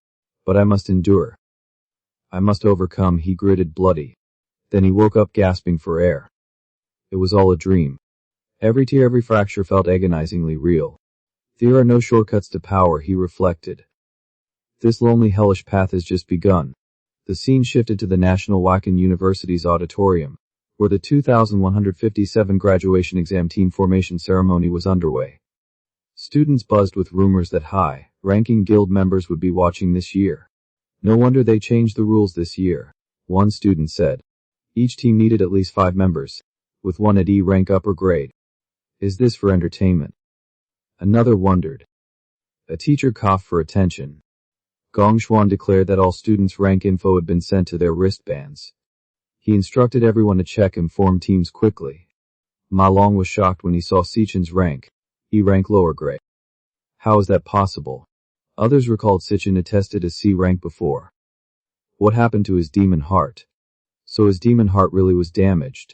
But I must endure. I must overcome, he gritted, bloody. Then he woke up, gasping for air. It was all a dream. Every tear, every fracture felt agonizingly real. There are no shortcuts to power, he reflected. This lonely hellish path has just begun. The scene shifted to the National Wacken University's auditorium, where the 2157 graduation exam team formation ceremony was underway. Students buzzed with rumors that high-ranking guild members would be watching this year. No wonder they changed the rules this year, one student said. Each team needed at least 5 members, with one at E rank upper grade. Is this for entertainment? Another wondered. A teacher coughed for attention. Gong Cheng declared that all students' rank info had been sent to their wristbands. He instructed everyone to check and form teams quickly. Ma Long was shocked when he saw Si Chen's rank, E rank lower grade. How is that possible? Others recalled Si Chen attested as C rank before. What happened to his demon heart? So his demon heart really was damaged.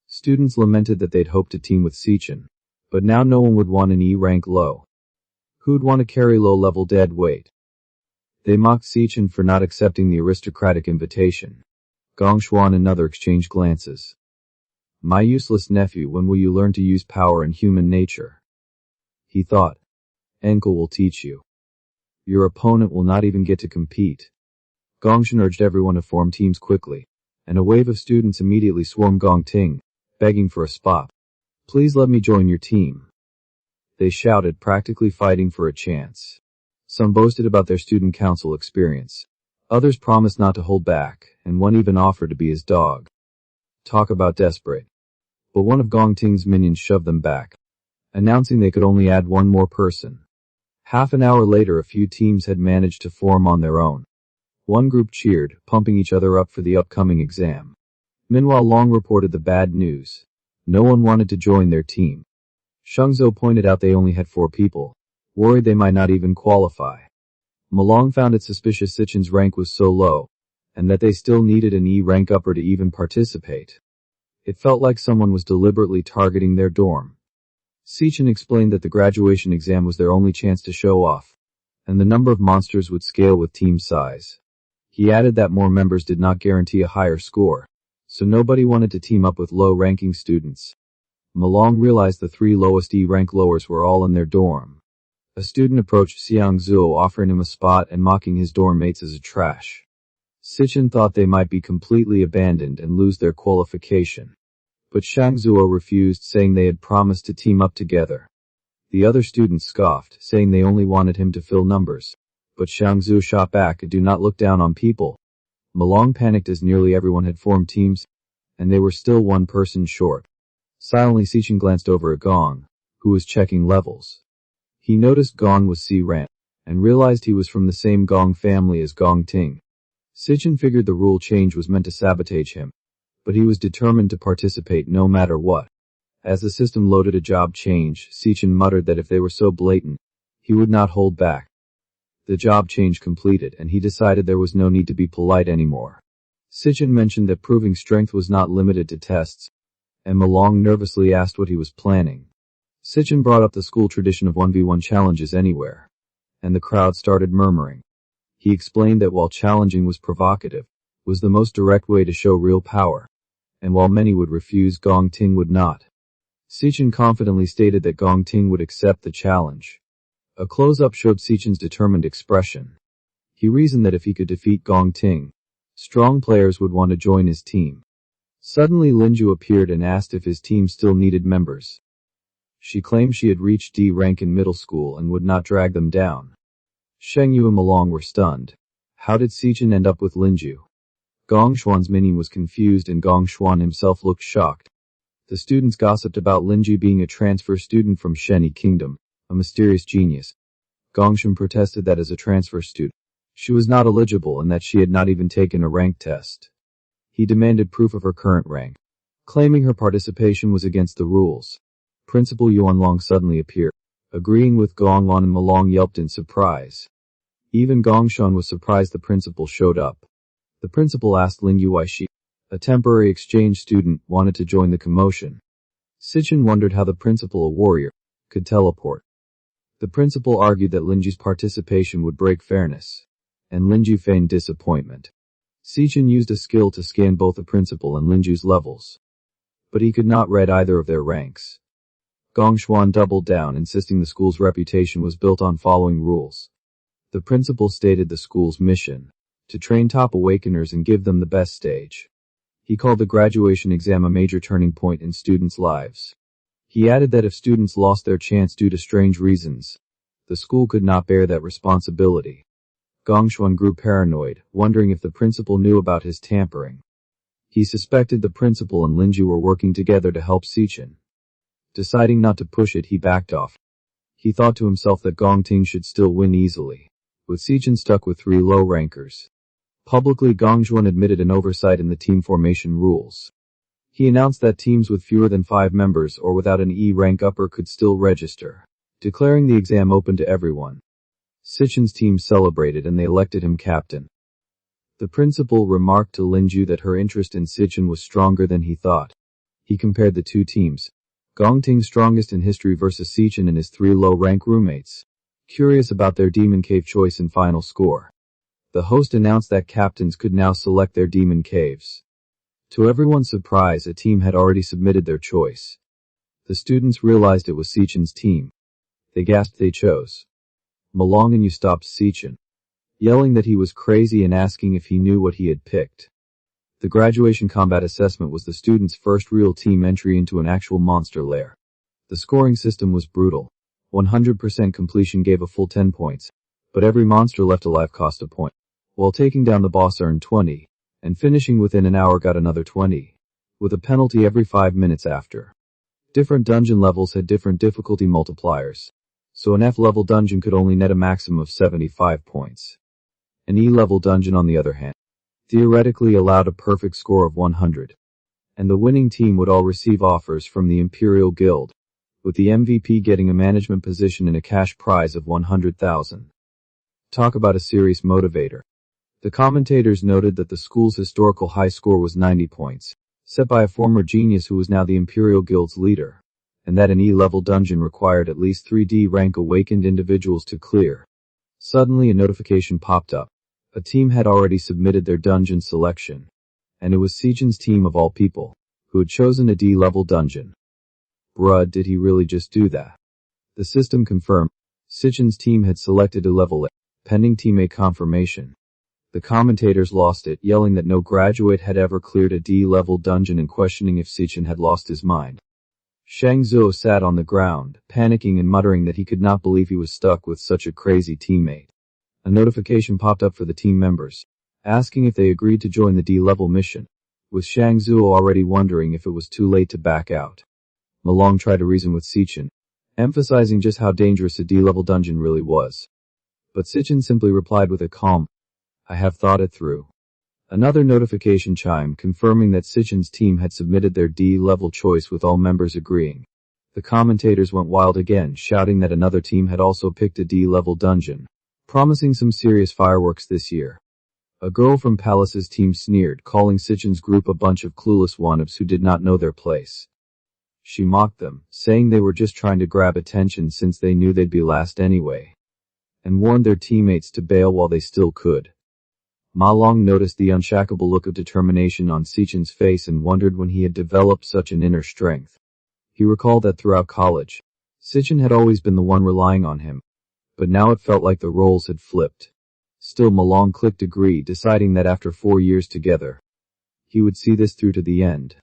Students lamented that they'd hoped to team with Si Chen, but now no one would want an E rank low. Who'd want to carry low-level dead weight? They mocked Si Chen for not accepting the aristocratic invitation. Gong Cheng and another exchanged glances. My useless nephew, when will you learn to use power and human nature? He thought. Uncle will teach you. Your opponent will not even get to compete. Gong Cheng urged everyone to form teams quickly, and a wave of students immediately swarmed Gong Cheng, begging for a spot. Please let me join your team. They shouted, practically fighting for a chance. Some boasted about their student council experience. Others promised not to hold back, and one even offered to be his dog. Talk about desperate. But one of Gong Cheng's minions shoved them back, announcing they could only add one more person. Half an hour later, a few teams had managed to form on their own. One group cheered, pumping each other up for the upcoming exam. Meanwhile, Long reported the bad news. No one wanted to join their team. Shengzhou pointed out they only had 4 people, worried they might not even qualify. Malong found it suspicious Si Chen's rank was so low, and that they still needed an E rank upper to even participate. It felt like someone was deliberately targeting their dorm. Si Chen explained that the graduation exam was their only chance to show off, and the number of monsters would scale with team size. He added that more members did not guarantee a higher score, so nobody wanted to team up with low-ranking students. Malong realized the 3 lowest E rank lowers were all in their dorm. A student approached Xiangzhou, offering him a spot and mocking his dorm mates as a trash. Si Chen thought they might be completely abandoned and lose their qualification. But Xiangzhou refused, saying they had promised to team up together. The other students scoffed, saying they only wanted him to fill numbers. But Xiangzhou shot back, do not look down on people. Malong panicked as nearly everyone had formed teams, and they were still one person short. Silently, Si Chen glanced over at Gong, who was checking levels. He noticed Gong was C rank, and realized he was from the same Gong family as Gong Cheng. Si Chen figured the rule change was meant to sabotage him, but he was determined to participate no matter what. As the system loaded a job change, Si Chen muttered that if they were so blatant, he would not hold back. The job change completed, and he decided there was no need to be polite anymore. Si Chen mentioned that proving strength was not limited to tests, and Malong nervously asked what he was planning. Si Chen brought up the school tradition of 1v1 challenges anywhere, and the crowd started murmuring. He explained that while challenging was provocative, was the most direct way to show real power, and while many would refuse, Gong Cheng would not. Si Chen confidently stated that Gong Cheng would accept the challenge. A close-up showed Si Chen's determined expression. He reasoned that if he could defeat Gong Cheng, strong players would want to join his team. Suddenly Linju appeared and asked if his team still needed members. She claimed she had reached D rank in middle school and would not drag them down. Sheng Yu and Malong were stunned. How did Si Chen end up with Linju? Gong Xuan's minion was confused and Gong Xuan himself looked shocked. The students gossiped about Linju being a transfer student from Sheni Kingdom, a mysterious genius. Gong Cheng protested that as a transfer student, she was not eligible and that she had not even taken a rank test. He demanded proof of her current rank, claiming her participation was against the rules. Principal Yuan Long suddenly appeared, agreeing with Gong Wan, and Malong yelped in surprise. Even Gong Shan was surprised the principal showed up. The principal asked Lin Yu why she, a temporary exchange student, wanted to join the commotion. Si Chen wondered how the principal, a warrior, could teleport. The principal argued that Linju's participation would break fairness, and Linju feigned disappointment. Si Chen used a skill to scan both the principal and Linju's levels, but he could not read either of their ranks. Gong Xuan doubled down, insisting the school's reputation was built on following rules. The principal stated the school's mission: to train top awakeners and give them the best stage. He called the graduation exam a major turning point in students' lives. He added that if students lost their chance due to strange reasons, the school could not bear that responsibility. Gong Xuan grew paranoid, wondering if the principal knew about his tampering. He suspected the principal and Linju were working together to help Si Chen. Deciding not to push it, he backed off. He thought to himself that Gong Cheng should still win easily, with Si Chen stuck with 3 low rankers. Publicly, Gong Xuan admitted an oversight in the team formation rules. He announced that teams with fewer than 5 members or without an E rank upper could still register, declaring the exam open to everyone. Si Chen's team celebrated and they elected him captain. The principal remarked to Linju that her interest in Si Chen was stronger than he thought. He compared the two teams, Gong Cheng's strongest in history versus Si Chen and his 3 low-rank roommates, curious about their demon cave choice and final score. The host announced that captains could now select their demon caves. To everyone's surprise, a team had already submitted their choice. The students realized it was Si Chen's team. They gasped. They chose Malong, and you stopped Si Chen, yelling that he was crazy and asking if he knew what he had picked. The graduation combat assessment was the students' first real team entry into an actual monster lair. The scoring system was brutal. 100% completion gave a full 10 points, but every monster left alive cost a point, while taking down the boss earned 20, and finishing within an hour got another 20, with a penalty every 5 minutes after. Different dungeon levels had different difficulty multipliers, so an F-level dungeon could only net a maximum of 75 points. An E-level dungeon, on the other hand, theoretically allowed a perfect score of 100, and the winning team would all receive offers from the Imperial Guild, with the MVP getting a management position and a cash prize of 100,000. Talk about a serious motivator. The commentators noted that the school's historical high score was 90 points, set by a former genius who was now the Imperial Guild's leader, and that an E-level dungeon required at least 3D rank awakened individuals to clear. Suddenly a notification popped up. A team had already submitted their dungeon selection, and it was Si Chen's team of all people, who had chosen a D-level dungeon. Bruh, did he really just do that? The system confirmed. Si Chen's team had selected a level A, pending teammate confirmation. The commentators lost it, yelling that no graduate had ever cleared a D-level dungeon and questioning if Si Chen had lost his mind. Shang Zuo sat on the ground, panicking and muttering that he could not believe he was stuck with such a crazy teammate. A notification popped up for the team members, asking if they agreed to join the D-level mission, with Shang Zuo already wondering if it was too late to back out. Malong tried to reason with Si Chen, emphasizing just how dangerous a D-level dungeon really was. But Si Chen simply replied with a calm, "I have thought it through." Another notification chimed, confirming that Si Chen's team had submitted their D-level choice, with all members agreeing. The commentators went wild again, shouting that another team had also picked a D-level dungeon, promising some serious fireworks this year. A girl from Palace's team sneered, calling Si Chen's group a bunch of clueless wannabes who did not know their place. She mocked them, saying they were just trying to grab attention since they knew they'd be last anyway, and warned their teammates to bail while they still could. Ma Long noticed the unshakable look of determination on Si Chen's face and wondered when he had developed such an inner strength. He recalled that throughout college, Si Chen had always been the one relying on him, but now it felt like the roles had flipped. Still, Ma Long clicked agree, deciding that after 4 years together, he would see this through to the end.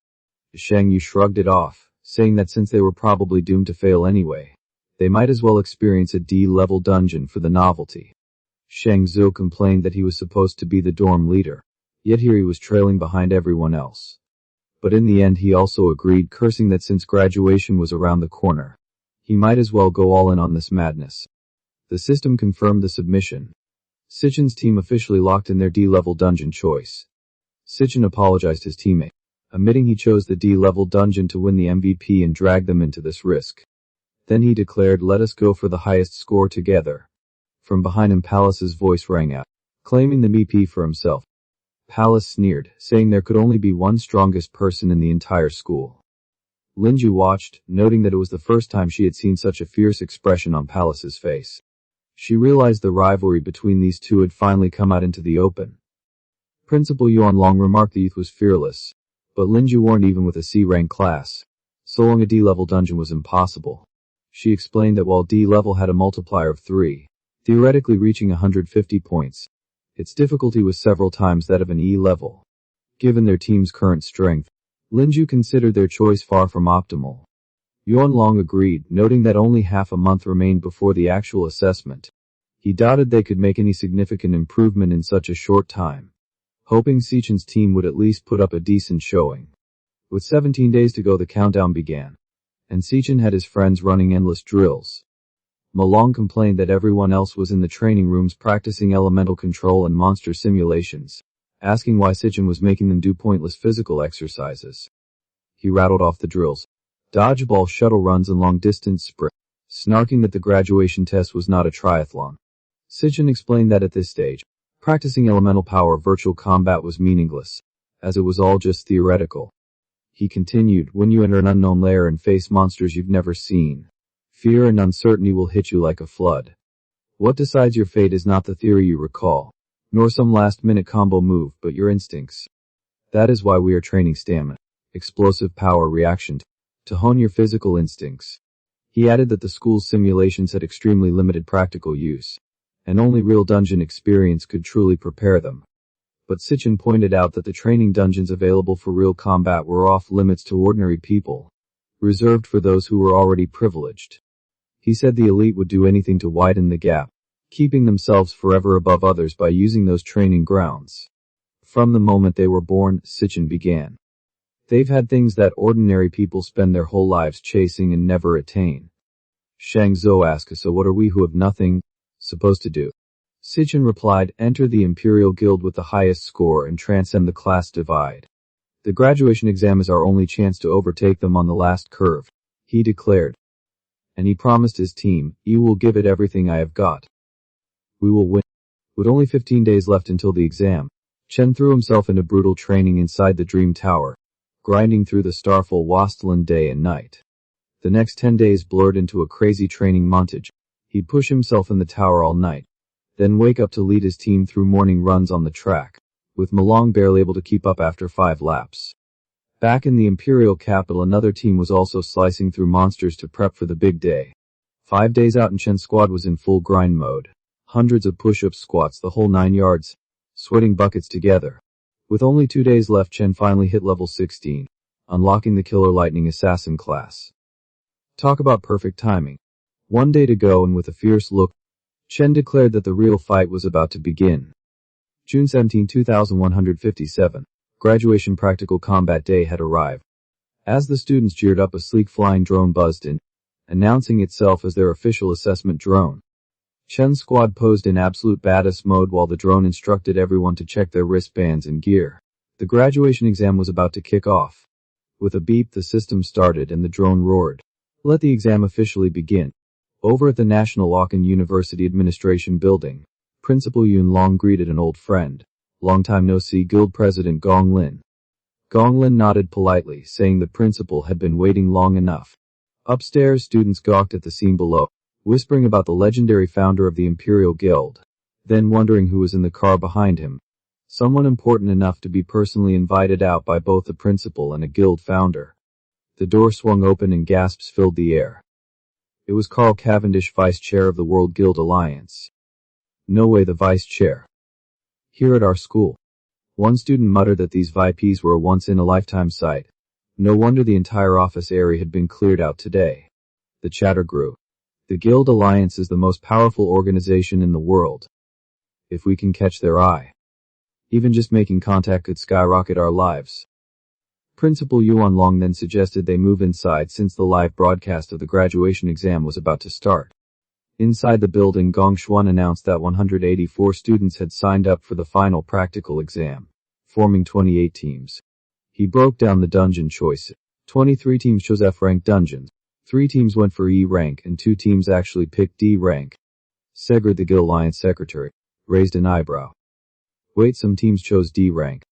Shang Yu shrugged it off, saying that since they were probably doomed to fail anyway, they might as well experience a D-level dungeon for the novelty. Shang Zhou complained that he was supposed to be the dorm leader, yet here he was trailing behind everyone else. But in the end he also agreed, cursing that since graduation was around the corner, he might as well go all in on this madness. The system confirmed the submission. Si Chen's team officially locked in their D-level dungeon choice. Si Chen apologized to his teammate, admitting he chose the D-level dungeon to win the MVP and drag them into this risk. Then he declared, "Let us go for the highest score together." From behind him Palace's voice rang out, claiming the MVP for himself. Palace sneered, saying there could only be one strongest person in the entire school. Linju watched, noting that it was the first time she had seen such a fierce expression on Palace's face. She realized the rivalry between these two had finally come out into the open. Principal Yuan Long remarked the youth was fearless, but Linju warned even with a C-rank class, So long a D-level dungeon was impossible. She explained that while D-level had a multiplier of 3, theoretically reaching 150 points, its difficulty was several times that of an E-level. Given their team's current strength, Linju considered their choice far from optimal. Yuan Long agreed, noting that only half a month remained before the actual assessment. He doubted they could make any significant improvement in such a short time, hoping Si Chen's team would at least put up a decent showing. With 17 days to go, the countdown began, and Si Chen had his friends running endless drills. Malong complained that everyone else was in the training rooms practicing elemental control and monster simulations, asking why Si Chen was making them do pointless physical exercises. He rattled off the drills, dodgeball, shuttle runs, and long-distance sprint, snarking that the graduation test was not a triathlon. Si Chen explained that at this stage, practicing elemental power virtual combat was meaningless, as it was all just theoretical. He continued, when you enter an unknown lair and face monsters you've never seen, fear and uncertainty will hit you like a flood. What decides your fate is not the theory you recall, nor some last-minute combo move, but your instincts. That is why we are training stamina, explosive power, reaction to hone your physical instincts. He added that the school's simulations had extremely limited practical use, and only real dungeon experience could truly prepare them. But Si Chen pointed out that the training dungeons available for real combat were off limits to ordinary people, reserved for those who were already privileged. He said the elite would do anything to widen the gap, keeping themselves forever above others by using those training grounds. From the moment they were born, Si Chen began. They've had things that ordinary people spend their whole lives chasing and never attain. Shang Zhou asked, so what are we who have nothing supposed to do? Si Chen replied, enter the Imperial Guild with the highest score and transcend the class divide. The graduation exam is our only chance to overtake them on the last curve, he declared. And he promised his team, you will give it everything I have got. We will win. With only 15 days left until the exam, Chen threw himself into brutal training inside the Dream Tower, grinding through the starful wasteland day and night. The next 10 days blurred into a crazy training montage. He'd push himself in the tower all night, then wake up to lead his team through morning runs on the track, with Malong barely able to keep up after 5 laps. Back in the Imperial capital, another team was also slicing through monsters to prep for the big day. 5 days out and Chen's squad was in full grind mode. Hundreds of push-ups, squats, the whole 9 yards, sweating buckets together. With only 2 days left, Chen finally hit level 16, unlocking the Killer Lightning Assassin class. Talk about perfect timing. 1 day to go, and with a fierce look, Chen declared that the real fight was about to begin. June 17, 2157. Graduation practical combat day had arrived. As the students jeered up, a sleek flying drone buzzed in, announcing itself as their official assessment drone. Chen's squad posed in absolute badass mode while the drone instructed everyone to check their wristbands and gear. The graduation exam was about to kick off. With a beep, the system started and the drone roared. Let the exam officially begin. Over at the National Aachen University Administration Building, Principal Yun Long greeted an old friend, long time no see, Guild President Gong Lin. Gong Lin nodded politely, saying the principal had been waiting long enough. Upstairs, students gawked at the scene below, whispering about the legendary founder of the Imperial Guild, then wondering who was in the car behind him. Someone important enough to be personally invited out by both the principal and a guild founder. The door swung open and gasps filled the air. It was Carl Cavendish, vice chair of the World Guild Alliance. No way, the vice chair. Here at our school. One student muttered that these VIPs were a once-in-a-lifetime sight. No wonder the entire office area had been cleared out today. The chatter grew. The Guild Alliance is the most powerful organization in the world. If we can catch their eye, even just making contact could skyrocket our lives. Principal Yuan Long then suggested they move inside since the live broadcast of the graduation exam was about to start. Inside the building, Gong Xuan announced that 184 students had signed up for the final practical exam, forming 28 teams. He broke down the dungeon choice. 23 teams chose F-rank dungeons, 3 teams went for E rank, and 2 teams actually picked D rank. Segred, the Guild Alliance secretary, raised an eyebrow. Wait, some teams chose D rank.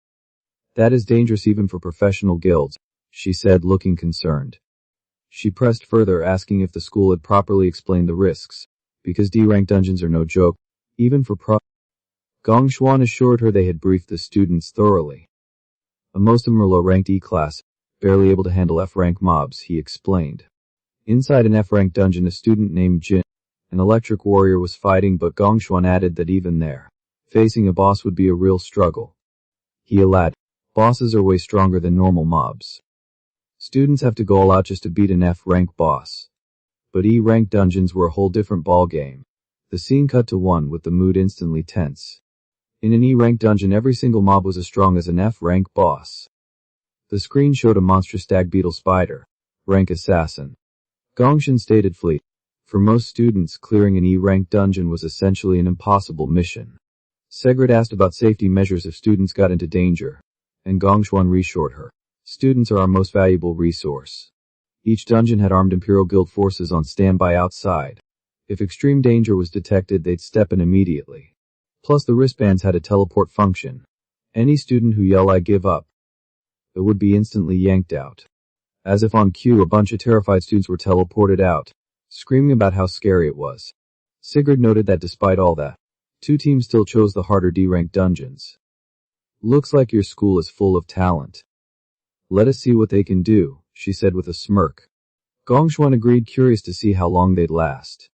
That is dangerous even for professional guilds, she said, looking concerned. She pressed further, asking if the school had properly explained the risks, because D-rank dungeons are no joke, even for Gong Xuan assured her they had briefed the students thoroughly. Most of them were low-ranked E-class, barely able to handle F-rank mobs, he explained. Inside an F-rank dungeon, a student named Jiang, an electric warrior, was fighting, but Gong Cheng added that even there, facing a boss would be a real struggle. He allowed, bosses are way stronger than normal mobs. Students have to go all out just to beat an F-rank boss. But E-rank dungeons were a whole different ballgame. The scene cut to one with the mood instantly tense. In an E-rank dungeon, every single mob was as strong as an F-rank boss. The screen showed a monstrous stag beetle spider, rank assassin. Gong Cheng stated fleet. For most students, clearing an E-rank dungeon was essentially an impossible mission. Segret asked about safety measures if students got into danger, and Gong Cheng reassured her. Students are our most valuable resource. Each dungeon had armed Imperial Guild forces on standby outside. If extreme danger was detected, they'd step in immediately. Plus the wristbands had a teleport function. Any student who yelled "I give up," it would be instantly yanked out. As if on cue, a bunch of terrified students were teleported out, screaming about how scary it was. Sigurd noted that despite all that, 2 teams still chose the harder D-rank dungeons. Looks like your school is full of talent. Let us see what they can do, she said with a smirk. Gong Cheng agreed, curious to see how long they'd last.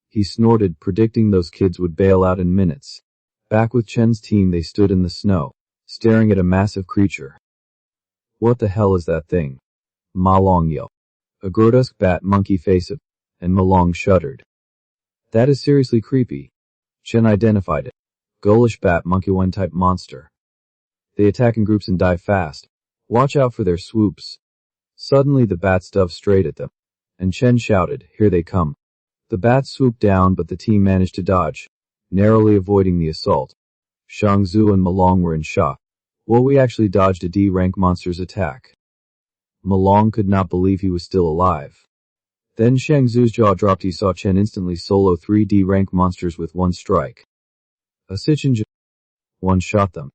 He snorted, predicting those kids would bail out in minutes. Back with Chen's team, they stood in the snow, staring at a massive creature. What the hell is that thing? Ma Long yelled. A grotesque bat monkey face of, and Ma Long shuddered. That is seriously creepy. Chen identified it. Ghoulish bat monkey one type monster. They attack in groups and dive fast. Watch out for their swoops. Suddenly the bats dove straight at them, and Chen shouted, "Here they come." The bats swooped down, but the team managed to dodge, narrowly avoiding the assault. Shangzu and Ma Long were in shock. Well, we actually dodged a D-rank monster's attack. Ma Long could not believe he was still alive. Then Shangzu's jaw dropped. He saw Chen instantly solo 3 D-rank monsters with one strike. A Si Chen one-shot them.